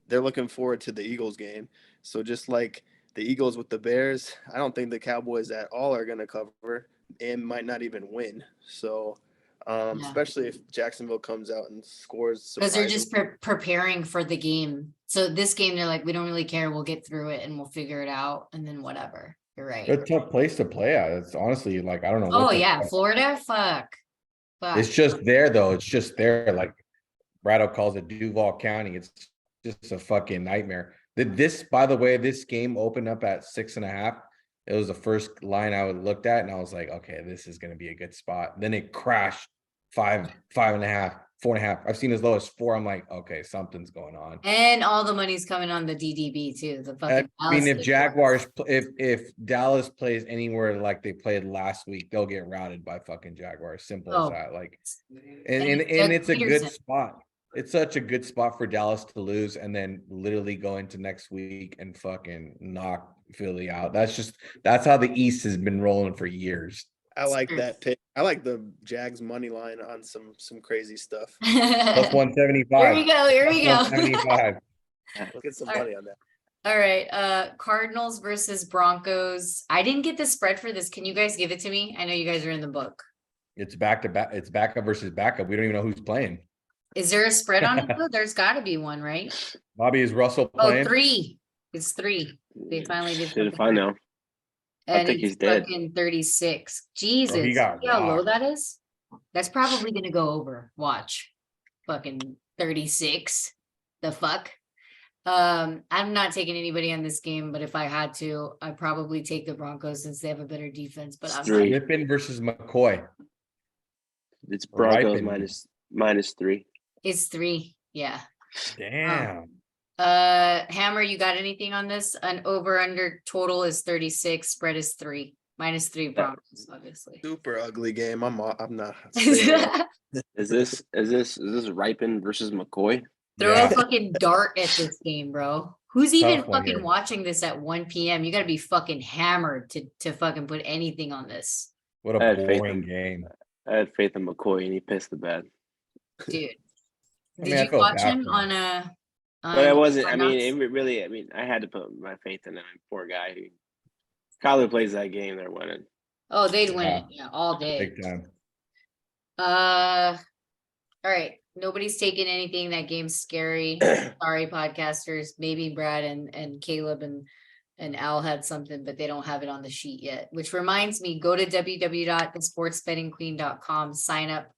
They're looking forward to the Eagles game. So just like the Eagles with the Bears, I don't think the Cowboys at all are gonna cover and might not even win. So. Yeah. Especially if Jacksonville comes out and scores. Because they're just preparing for the game. So this game, they're like, we don't really care. We'll get through it and we'll figure it out. And then whatever. You're right. It's a tough place to play at. It's honestly like I don't know. Oh yeah, Florida. Fuck. It's just there though. It's just there. Like Brado calls it Duval County. It's just a fucking nightmare. This, by the way, this game opened up at 6.5. It was the first line I looked at, and I was like, okay, this is going to be a good spot. Then it crashed 5.5, 4.5. I've seen as low as 4. I'm like, okay, something's going on. And all the money's coming on the DDB too. The fucking. I mean, if Jaguars, if Dallas plays anywhere like they played last week, they'll get routed by fucking Jaguars. Simple as that. Like, and it's a good spot. It's such a good spot for Dallas to lose and then literally go into next week and fucking knock Philly out. That's how the East has been rolling for years. I like that pick. I like the Jags money line on some crazy stuff. Plus 175. Here we go. Here we go. 175. Let's get some money on that. All right. Cardinals versus Broncos. I didn't get the spread for this. Can you guys give it to me? I know you guys are in the book. It's back to back. It's backup versus backup. We don't even know who's playing. Is there a spread on it though? There's got to be one, right? Bobby, is Russell playing? 3. It's 3. They finally did. Shit, if I know. And I think he's dead. Fucking 36. Jesus. He got See how low rocked. that is? That's probably gonna go over. Watch. Fucking 36. The fuck? I'm not taking anybody on this game, but if I had to, I'd probably take the Broncos since they have a better defense. But I'm not. Ripon versus McCoy. It's Broncos Ripon. -3. It's 3. Yeah. Damn. Hammer, you got anything on this? An over under total is 36, spread is 3. -3 Broncos, obviously. Super ugly game. I'm not. Is this Ripon versus McCoy? Throw Yeah. a fucking dart at this game, bro. Who's even Tough one fucking here. watching this at 1 p.m.? You gotta be fucking hammered to fucking put anything on this. What I a had faith boring in- game. I had faith in McCoy, and he pissed the bed. Dude. I Did mean, I you feel watch bad him for on But I wasn't. I Hard mean, Knocks? it really. I mean, I had to put my faith in him. Poor guy. Kyler plays that game, they're winning. Oh, they'd win Yeah. it, yeah, all day. Big time. All right. Nobody's taking anything. That game's scary. Sorry, podcasters. Maybe Brad and Caleb and Al had something, but they don't have it on the sheet yet. Which reminds me, go to www.thesportsbettingqueen.com, sign up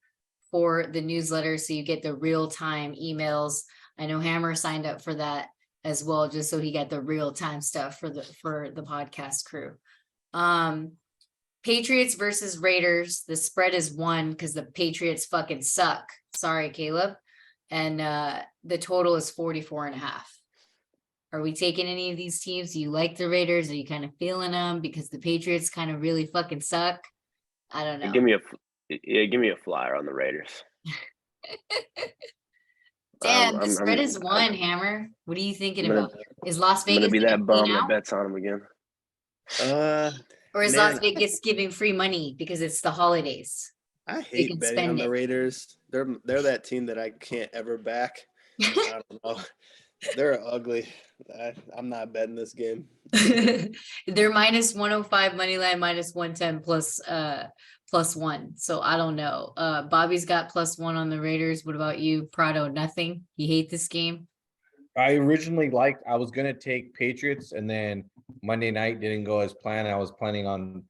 for the newsletter so you get the real-time emails. I know Hammer signed up for that as well, just so he got the real-time stuff for the podcast crew. Patriots versus Raiders. The spread is 1 because the Patriots fucking suck. Sorry, Caleb. And the total is 44.5. Are we taking any of these teams? Do you like the Raiders? Are you kind of feeling them because the Patriots kind of really fucking suck? I don't know. Give me a flyer on the Raiders. Damn, the I'm- spread I'm- is 1, Hammer. What are you thinking I'm gonna- about? Is Las I'm gonna Vegas be gonna that bum clean that out? bets on him again. Or is Man, Las Vegas giving free money because it's the holidays? I can hate betting spend on the it. Raiders. They're that team that I can't ever back. I don't know. They're ugly. I'm not betting this game. They're minus 105 money line, minus 110 plus 1. So I don't know. Bobby's got +1 on the Raiders. What about you, Prado? Nothing. You hate this game? I originally I was gonna take Patriots, and then Monday night didn't go as planned. I was planning on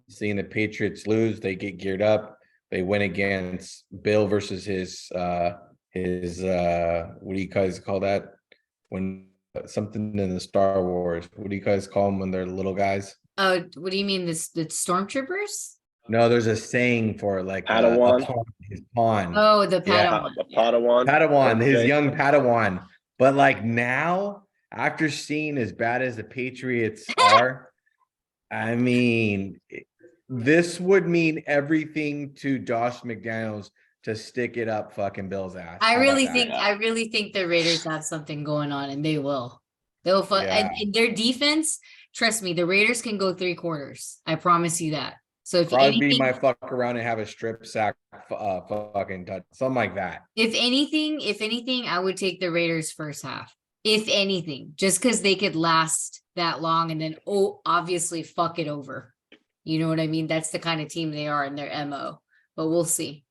seeing the Patriots lose. They get geared up. They win against Bill versus his what do you guys call that? When something in the Star Wars, what do you guys call them when they're little guys? Oh, what do you mean? The stormtroopers? No, there's a saying for it, like Padawan? a pawn, his pawn. Oh, the Yeah. Padawan. A Padawan. Padawan, his Okay. young Padawan. But like now, after seeing as bad as the Patriots are, I mean, this would mean everything to Josh McDaniels to stick it up fucking Bill's ass. I How about really that? think I really think the Raiders have something going on, and they will. They'll Yeah. and their defense. Trust me, the Raiders can go 3 quarters. I promise you that. So if Probably anything, might fuck around and have a strip sack, fucking touch, something like that. if anything, I would take the Raiders first half. If anything, just because they could last that long and then obviously fuck it over. You know what I mean? That's the kind of team they are in their MO. But we'll see.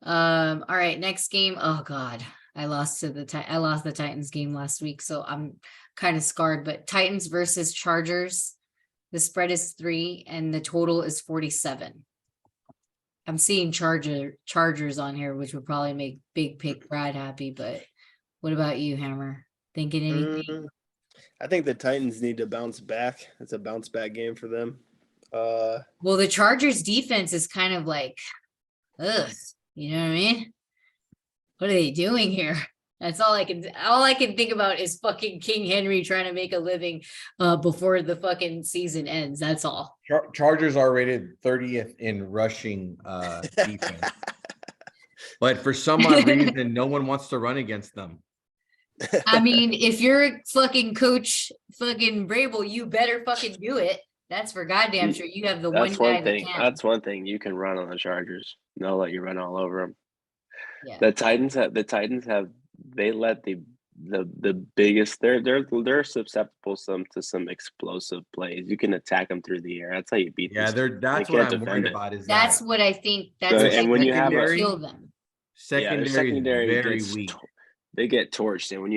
All right, next game. Oh God, I lost the Titans game last week, so I'm kind of scarred. But Titans versus Chargers. The spread is 3 and the total is 47. I'm seeing Chargers on here, which would probably make Big Pick Brad happy. But what about you, Hammer? Thinking anything? I think the Titans need to bounce back. It's a bounce back game for them. Well, the Chargers defense is kind of like, ugh, you know what I mean? What are they doing here? That's all I can think about is fucking King Henry trying to make a living before the fucking season ends. That's all. Chargers are rated 30th in rushing defense. But for some odd reason, no one wants to run against them. I mean, if you're fucking coach fucking Brable, you better fucking do it. That's for goddamn sure. You have the one That's guy one thing. that can. That's one thing. You can run on the Chargers. They'll let you run all over them. Yeah. The Titans have. They let the biggest. They're susceptible to some explosive plays. You can attack them through the air. That's how you beat. Yeah, them. that's They what can't I'm worried defend it. about. Is That's that what I think. That's So, what and I when think you have will a- kill them. Their secondary is very gets weak. They get torched, and when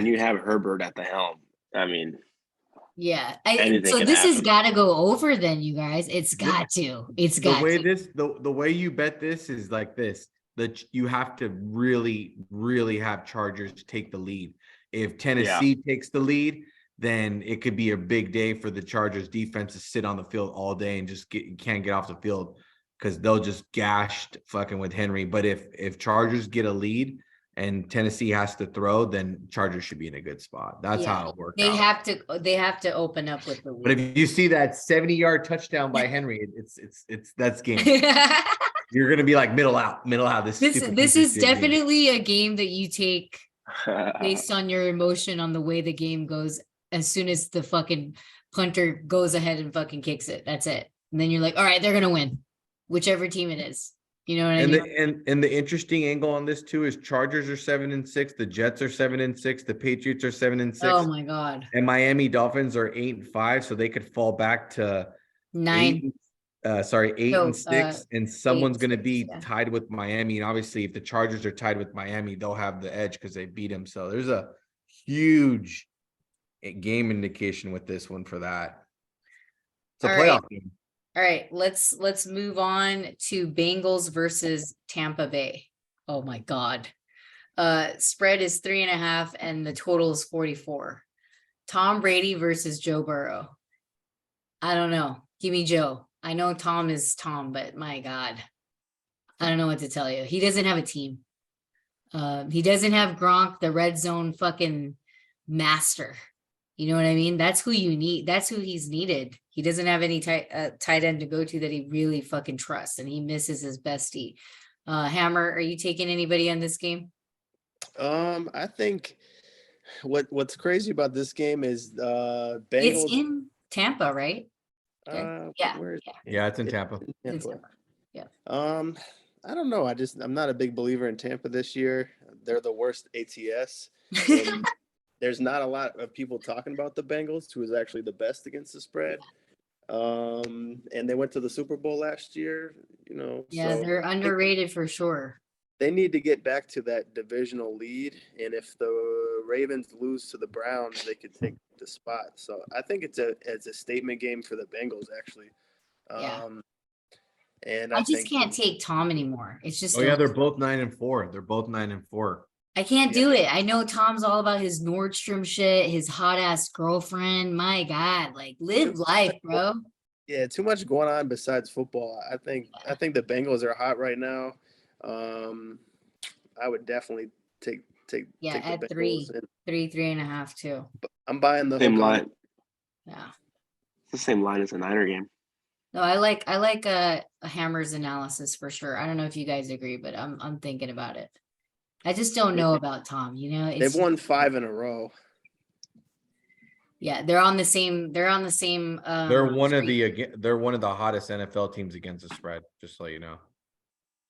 you have Herbert at the helm, I mean, Yeah. Anything So can this has happen. got to go over then, you guys. It's got to. It's The got way to. the way you bet this is like this. That you have to really, really have Chargers take the lead. If Tennessee takes the lead, then it could be a big day for the Chargers defense to sit on the field all day and just can't get off the field because they'll just gashed fucking with Henry. But if Chargers get a lead and Tennessee has to throw, then Chargers should be in a good spot. That's Yeah. how it works. They have to open up with the But lead. if you see that 70-yard touchdown by Henry, it's that's game. You're gonna be like middle out. This This stupid is piece of shit game. definitely a game that you take based on your emotion on the way the game goes. As soon as the fucking punter goes ahead and fucking kicks it, that's it. And then you're like, all right, they're gonna win, whichever team it is. You know what I And mean? the interesting angle on this too is Chargers are 7-6, the Jets are 7-6, the Patriots are 7-6, Oh my god, and Miami Dolphins are 8-5, so they could fall back to 9. 8-6, and someone's going to 8-6, be yeah. tied with Miami. And obviously, if the Chargers are tied with Miami, they'll have the edge because they beat them. So there's a huge game indication with this one for that. It's a All playoff right. game. All right, let's move on to Bengals versus Tampa Bay. Oh my god. Spread is 3.5 and the total is 44. Tom Brady versus Joe Burrow. I don't know. Give me Joe. I know Tom is Tom, but my God, I don't know what to tell you. He doesn't have a team. He doesn't have Gronk, the red zone fucking master. You know what I mean? That's who you need. That's who he's needed. He doesn't have any tight end to go to that he really fucking trusts, and he misses his bestie. Hammer, are you taking anybody on this game? I think what's crazy about this game is It's Bengals. in Tampa, right? Yeah. Where is Yeah, it's in Tampa. It's in Tampa? Tampa. I don't know. I'm not a big believer in Tampa this year. They're the worst ATS. And there's not a lot of people talking about the Bengals, who is actually the best against the spread. And they went to the Super Bowl last year, Yeah, so they're underrated for sure. they need to get back to that divisional lead. And if the Ravens lose to the Browns, they could take the spot. So I think it's a statement game for the Bengals, actually. Yeah. And I I just think can't take Tom anymore. It's just Oh yeah, they're both 9-4. They're both 9-4. I can't do it. I know Tom's all about his Nordstrom shit, his hot ass girlfriend. My God, like live life, bro. Yeah, too much going on besides football. I think the Bengals are hot right now. I would definitely take Yeah, take the at Bengals, 3.5 too. but I'm buying the Same hook on line. it. Yeah. It's the same line as the Niner game. No, I like a Hammer's analysis for sure. I don't know if you guys agree, but I'm thinking about it. I just don't know about Tom, you know. They've won 5 in a row. Yeah, they're on the same They're one of streak. they're one of the hottest NFL teams against the spread, just so you know.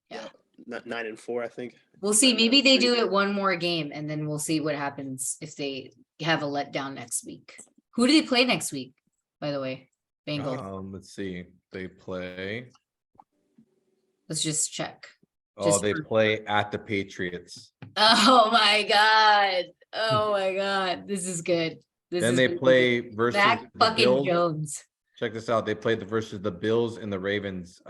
Yeah. 9-4, I think. We'll see. Maybe they do it one more game and then we'll see what happens if they have a letdown next week. Who do they play next week, by the way? Bengals. Let's see. They play. Let's just check. They play at the Patriots. Oh my God. Oh my God. This is good. Then they play versus Zach the fucking Bills. Jones. Check this out. They played versus the Bills and the Ravens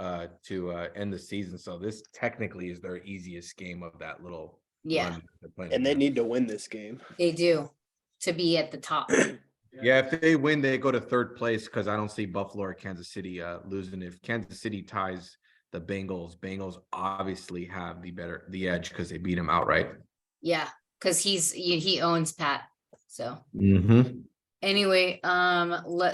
to end the season. So this technically is their easiest game of that little run they're playing. And they need to win this game. They do to be at the top. Yeah, if they win, they go to third place because I don't see Buffalo or Kansas City losing. If Kansas City ties the Bengals obviously have the edge because they beat him outright. Yeah, because he owns Pat. So Mm-hmm. anyway,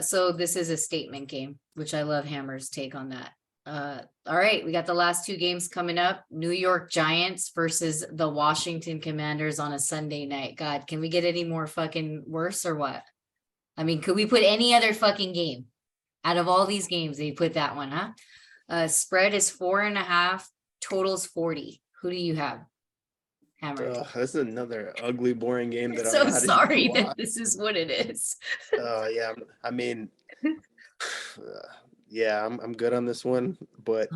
so this is a statement game, which I love Hammer's take on that. All right, we got the last 2 games coming up. New York Giants versus the Washington Commanders on a Sunday night. God, can we get any more fucking worse or what? I mean, could we put any other fucking game out of all these games? They put that one, huh? Spread is 4.5, totals 40. Who do you have? Hammer. This is another ugly, boring game that I'm so I'm not sorry even that this is what it is. yeah. I mean, yeah, I'm good on this one, but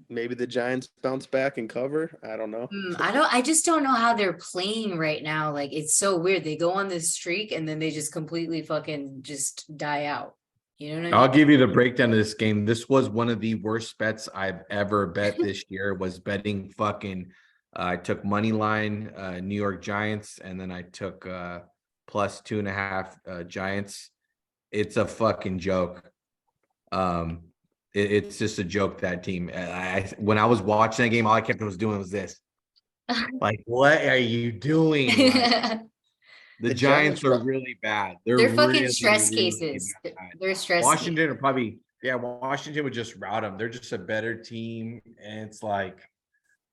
maybe the Giants bounce back and cover. I don't know. I just don't know how they're playing right now. Like, it's so weird. They go on this streak and then they just completely fucking just die out. You know what I mean? I'll give you the breakdown of this game. This was one of the worst bets I've ever bet this year. Was betting fucking. I took money line New York Giants, and then I took plus 2.5 Giants. It's a fucking joke. It's just a joke, that team. When I was watching that game, all I kept doing was this. Like, what are you doing? Like, the Giants are really bad. They're fucking really, stress really cases. bad. They're stress Washington are probably, Washington would just rout them. They're just a better team. And it's like,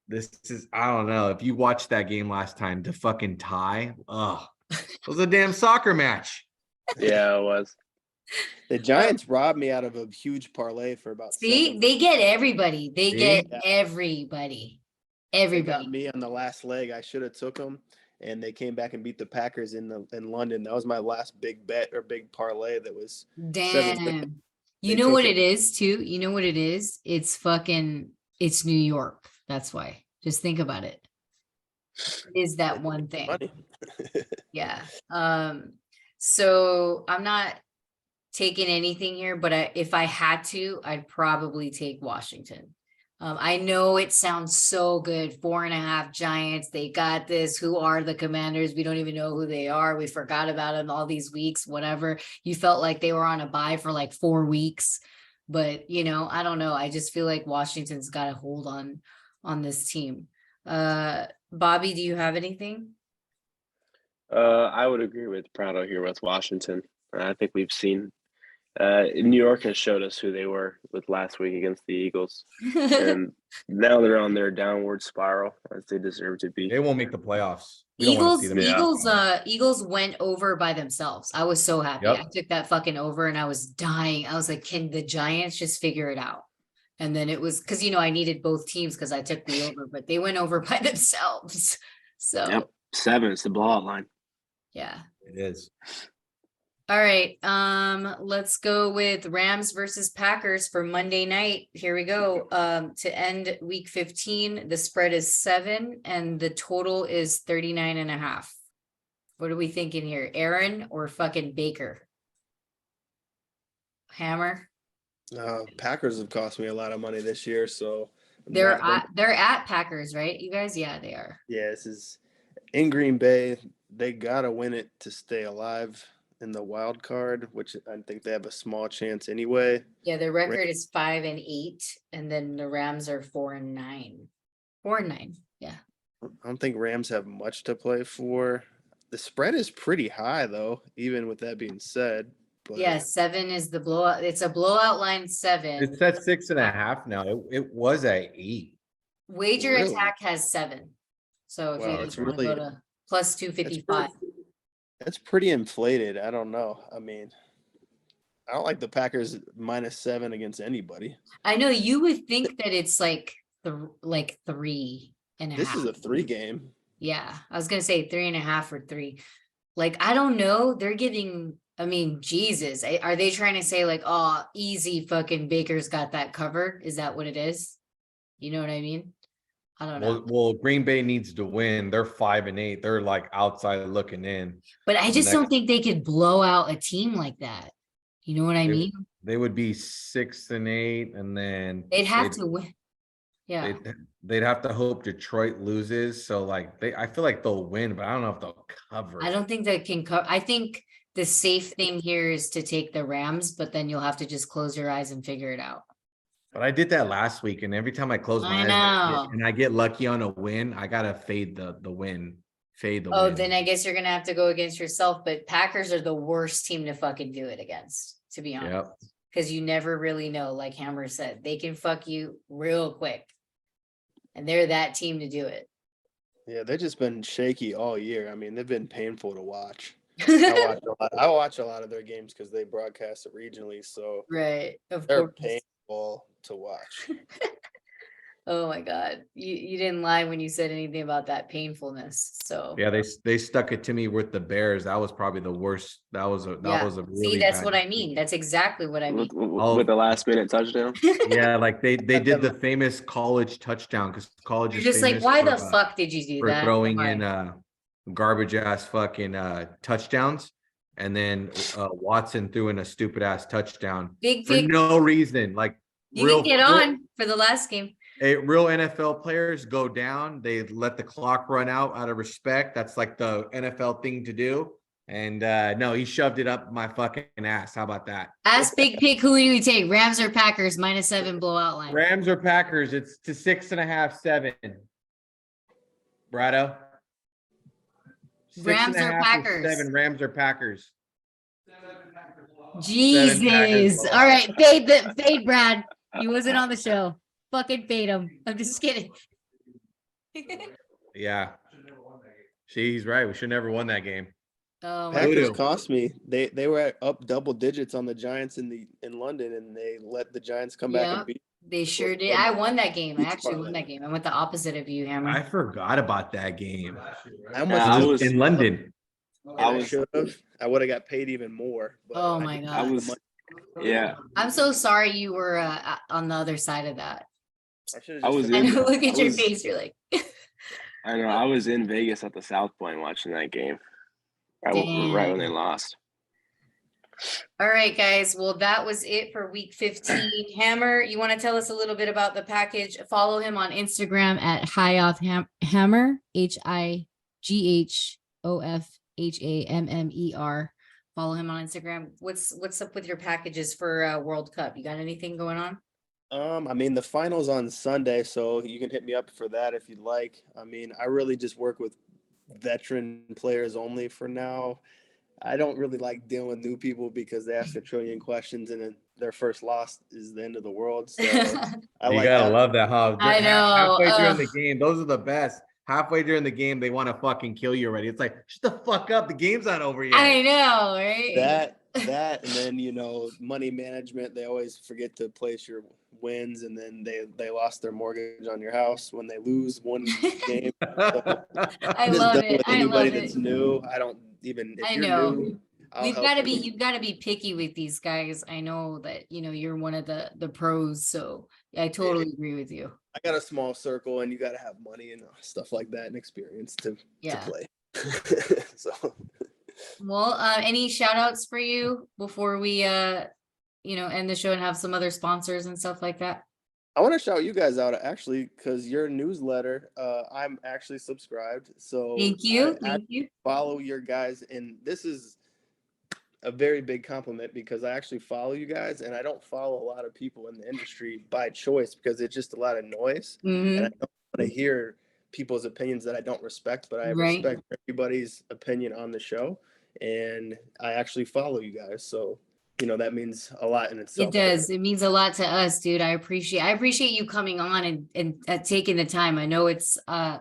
This is, I don't know. If you watched that game last time, the fucking tie, it was a damn soccer match. Yeah, it was. The Giants robbed me out of a huge parlay for about See, 7. they get everybody. They See? get Yeah. everybody. They got Everybody. me on the last leg. I should have took them, and they came back and beat the Packers in London. That was my last big bet or big parlay. That was 7. Damn. You They know took what it. it is too? You know what it is? It's New York. That's why. Just think about it. It is that one thing. Money. Yeah. So I'm not taking anything here, but if I had to, I'd probably take Washington. I know it sounds so good. 4.5 Giants. They got this. Who are the Commanders? We don't even know who they are. We forgot about them all these weeks, whatever. You felt like they were on a bye for like 4 weeks. But, I don't know. I just feel like Washington's got a hold on this team. Bobby, do you have anything? I would agree with Prado here with Washington. I think we've seen New York has showed us who they were with last week against the Eagles, and now they're on their downward spiral as they deserve to be. They won't make the playoffs. We don't want to see them. Eagles went over by themselves. I was so happy. Yep. I took that fucking over and I was dying. I was like, can the Giants just figure it out? And then it was because I needed both teams because I took the over, but they went over by themselves. So Yep, 7 is the blowout line. yeah. It is. All right. Let's go with Rams versus Packers for Monday night. Here we go. To end week 15, the spread is 7 and the total is 39.5. What are we thinking here? Aaron or fucking Baker? Hammer? Packers have cost me a lot of money this year, so They're at Packers, right? You guys? Yeah, they are. yeah, this is in Green Bay. They gotta win it to stay alive in the wild card, which I think they have a small chance anyway. Yeah, their record is 5-8, and then the Rams are 4-9. 4-9. Yeah. I don't think Rams have much to play for. The spread is pretty high though, even with that being said. But Yeah, 7 is the blowout. It's a blowout line 7. It's at 6.5 now. It was at 8. Wager Really? Attack has 7. So if Wow, you it's just want to go really- to plus 255. That's pretty inflated. I don't know. I mean, I don't like the Packers -7 against anybody. I know you would think that it's like 3.5. This is a 3 game. Yeah, I was gonna say 3.5 or 3. Like, I don't know. They're giving, Jesus. Are they trying to say like, oh, easy fucking Baker's got that covered? Is that what it is? You know what I mean? I don't know. Well, Green Bay needs to win. They're 5-8. They're like outside looking in. But I just don't think they could blow out a team like that. You know what I mean? They would be 6-8, and then They'd have to win. Yeah. They'd have to hope Detroit loses. So like I feel like they'll win, but I don't know if they'll cover. I don't think they can cover. I think the safe thing here is to take the Rams, but then you'll have to just close your eyes and figure it out. But I did that last week, and every time I close my eyes and I get lucky on a win, I gotta fade the win. Fade the win. Oh, then I guess you're gonna have to go against yourself. But Packers are the worst team to fucking do it against, to be honest. Yep. Because you never really know, like Hammer said, they can fuck you real quick. And they're that team to do it. Yeah, they've just been shaky all year. I mean, they've been painful to watch. I watch a lot of their games because they broadcast it regionally, so Right. Of they're course. painful to watch. Oh my God. You didn't lie when you said anything about that painfulness. So Yeah, they stuck it to me with the Bears. That was probably the worst. That was a really see, that's bad what I defeat. mean. That's exactly what I mean. With the last minute touchdown. Yeah, like they did the famous college touchdown because college You're is just like, famous why for, the fuck did you do for that? throwing Why? in garbage ass fucking touchdowns, and then Watson threw in a stupid ass touchdown Big for fake. no reason. Like You can get on for the last game. real NFL players go down. They let the clock run out of respect. That's like the NFL thing to do. And no, he shoved it up my fucking ass. How about that? Ask Big Pig, who do you take? Rams or Packers? -7 blowout line. Rams or Packers? It's to 6.5, 7. Brado. Rams or 6.5 Packers? 7. Rams or Packers? Jesus. All right. Fade Brad. He wasn't on the show. Fucking fade him. I'm just kidding. Yeah. He's right. We should never won that game. Oh my Packers Voodoo. cost me. They were up double digits on the Giants in London, and they let the Giants come back Yeah. and beat. They sure did. I won that game. I actually won that game. I went the opposite of you, Hammer. I forgot about that game. How much I It was was- in London. I should have. I would have got paid even more. But Oh I my didn't God. have I the was, money. yeah. I'm so sorry you were on the other side of that. I should I have was just. I in- know, look at I your was- face. You're like, I know. I was in Vegas at the South Point watching that game. Right when they Dang. lost. all right, guys. Well, that was it for week 15. Hammer, you want to tell us a little bit about the package? Follow him on Instagram at Hammer, HIGHOFHAMMER. Follow him on Instagram. What's up with your packages for World Cup? You got anything going on? I mean, the finals on Sunday, so you can hit me up for that if you'd like. I mean, I really just work with veteran players only for now. I don't really like dealing with new people because they ask a trillion questions and then their first loss is the end of the world. So I You like gotta having- love that. How I know, halfway during the ugh. game, those are the best. Halfway during the game, they want to fucking kill you already. It's like, shut the fuck up. The game's not over yet. I know, right? that, and then money management. They always forget to place your wins, and then they lost their mortgage on your house when they lose one game. I I'm just love done it. with I anybody love that's it. new. I don't even. If I you're know. new, I'll help you. You've got to be picky with these guys. I know that, you're one of the pros, so I totally agree with you. I got a small circle, and you got to have money and stuff like that and experience to Yeah. play. So Well, any shout outs for you before we end the show and have some other sponsors and stuff like that? I want to shout you guys out actually because your newsletter, I'm actually subscribed. So Thank you. I Thank you. follow your guys, and this is a very big compliment because I actually follow you guys, and I don't follow a lot of people in the industry by choice because it's just a lot of noise, and I Mhm. don't want to hear people's opinions that I don't respect, but I Right. respect everybody's opinion on the show, and I actually follow you guys. So that means a lot in itself. It does. It means a lot to us, dude. I appreciate you coming on and taking the time. I know it's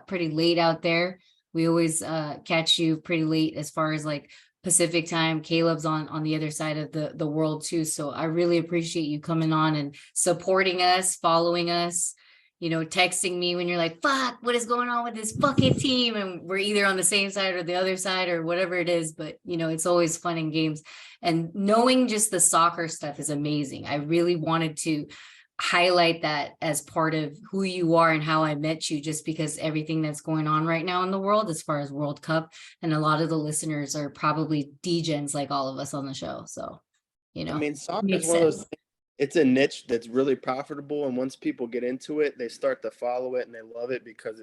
pretty late out there. We always catch you pretty late as far as like Pacific time. Caleb's on the other side of the world too. So I really appreciate you coming on and supporting us, following us, texting me when you're like, fuck, what is going on with this fucking team? And we're either on the same side or the other side or whatever it is. But, it's always fun in games. And knowing just the soccer stuff is amazing. I really wanted to highlight that as part of who you are and how I met you, just because everything that's going on right now in the world as far as World Cup. And a lot of the listeners are probably degens like all of us on the show. So, I mean, soccer makes is one of those sense. things. It's a niche that's really profitable, and once people get into it, they start to follow it and they love it because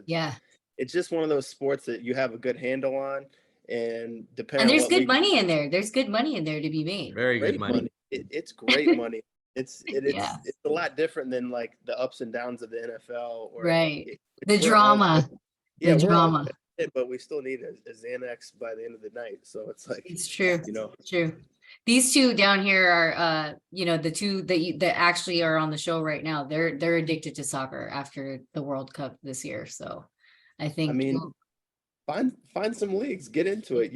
it's just one of those sports that you have a good handle on, and depending. And there's on good money in there. There's good money in there to be made. Very good money. It's great money. It's Yeah. it's a lot different than like the ups and downs of the NFL or Right. The we're all- drama. Yeah, The we're all drama. it, but we still need a Xanax by the end of the night. So it's like It's true. It's true. These two down here are the two that actually are on the show right now. They're addicted to soccer after the World Cup this year. So I think find some leagues, get into it.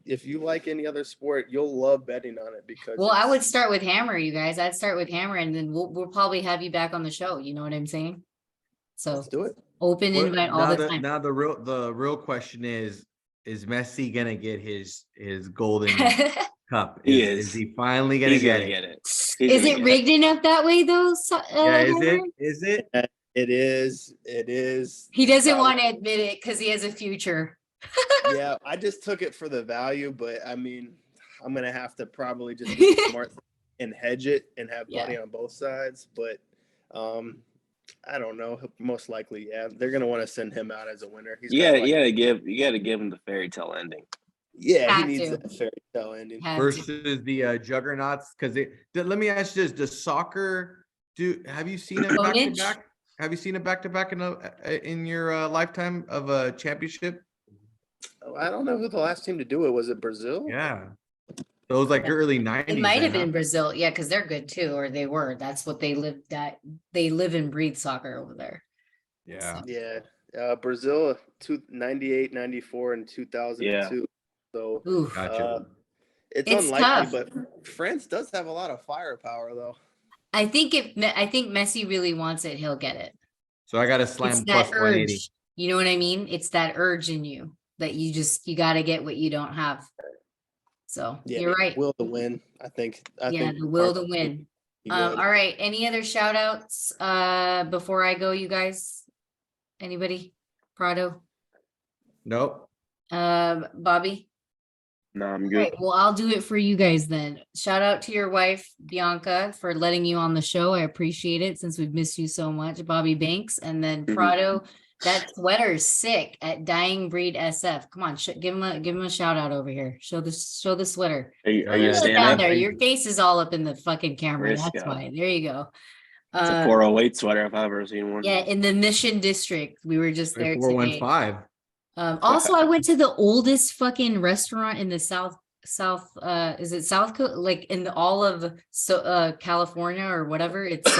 If you like any other sport, you'll love betting on it because I would start with Hammer, you guys. I'd start with Hammer, and then we'll probably have you back on the show. You know what I'm saying? So let's do it. Open invite all the time. Now the real question is Messi gonna get his golden cup? Is he finally gonna get it? Is it rigged enough that way though? Yeah, Hammer? is it? It is. He doesn't want to admit it because he has a future. Yeah, I just took it for the value, but I mean, I'm gonna have to probably just be smart and hedge it and have money on both sides. But I don't know. Most likely, they're gonna want to send him out as a winner. You gotta give him the fairy tale ending. Yeah, Have he needs to. that fairy tale ending. Versus the juggernauts, because let me ask you this: does soccer have you seen it back to back? Have you seen it back to back in your lifetime of a championship? I don't know who the last team to do it was. It Brazil? Yeah, it was like early 90s. It might have been Brazil, yeah, because they're good too, or they were. That's what they live and breathe soccer over there. Yeah. Yeah. Brazil, 98, 94, and 2002. So Oof. Gotcha. it's It's unlikely, tough. but France does have a lot of firepower, though. I think Messi really wants it, he'll get it. So I got to It's slam that plus 180. urge. You know what I mean? It's that urge in you that you got to get what you don't have. So Yeah, you're right. will to win. I think. Yeah, the will to win. All right. Any other shout outs before I go, you guys? Anybody? Prado? Nope. Bobby? No, I'm All good. right, well, I'll do it for you guys then. Shout out to your wife, Bianca, for letting you on the show. I appreciate it since we've missed you so much. Bobby Banks, and then Prado. That sweater is sick at Dying Breed SF. Come on, give him a shout out over here. Show the sweater. Are you Look standing down up? there. Your face is all up in the fucking camera. There you That's go. why. There you go. It's a 408 sweater if I've ever seen one. Yeah, in the Mission District. We were just there today. 415. Also, I went to the oldest fucking restaurant in the South, is it South Coast? Like in all of California or whatever. It's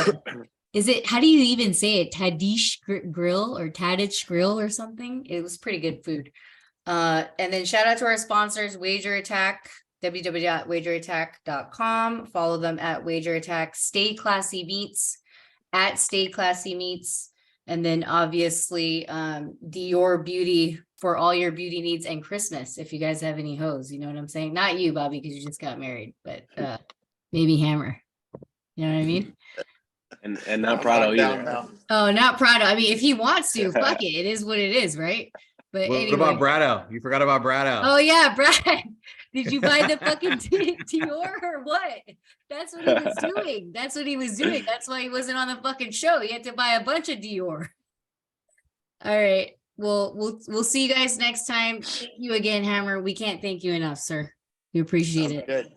is it, how do you even say it? Tadish Grill or Tadich Grill or something? It was pretty good food. And then shout out to our sponsors, Wager Attack, www.wagerattack.com. Follow them at Wager Attack. Stay Classy Meats at Stay Classy Meats. And then obviously Dior Beauty for all your beauty needs and Christmas. If you guys have any hoes, you know what I'm saying? Not you, Bobby, because you just got married, but maybe Hammer. You know what I mean? And not Prado either. Now. Oh, not Prado. I mean, if he wants to, fuck it. It is what it is, right? But What anyway. about Brado? You forgot about Brado. Oh yeah, Brad. Did you buy the fucking Dior or what? That's what he was doing. That's what he was doing. That's why he wasn't on the fucking show. He had to buy a bunch of Dior. All right. Well, we'll see you guys next time. Thank you again, Hammer. We can't thank you enough, sir. We appreciate it. Good.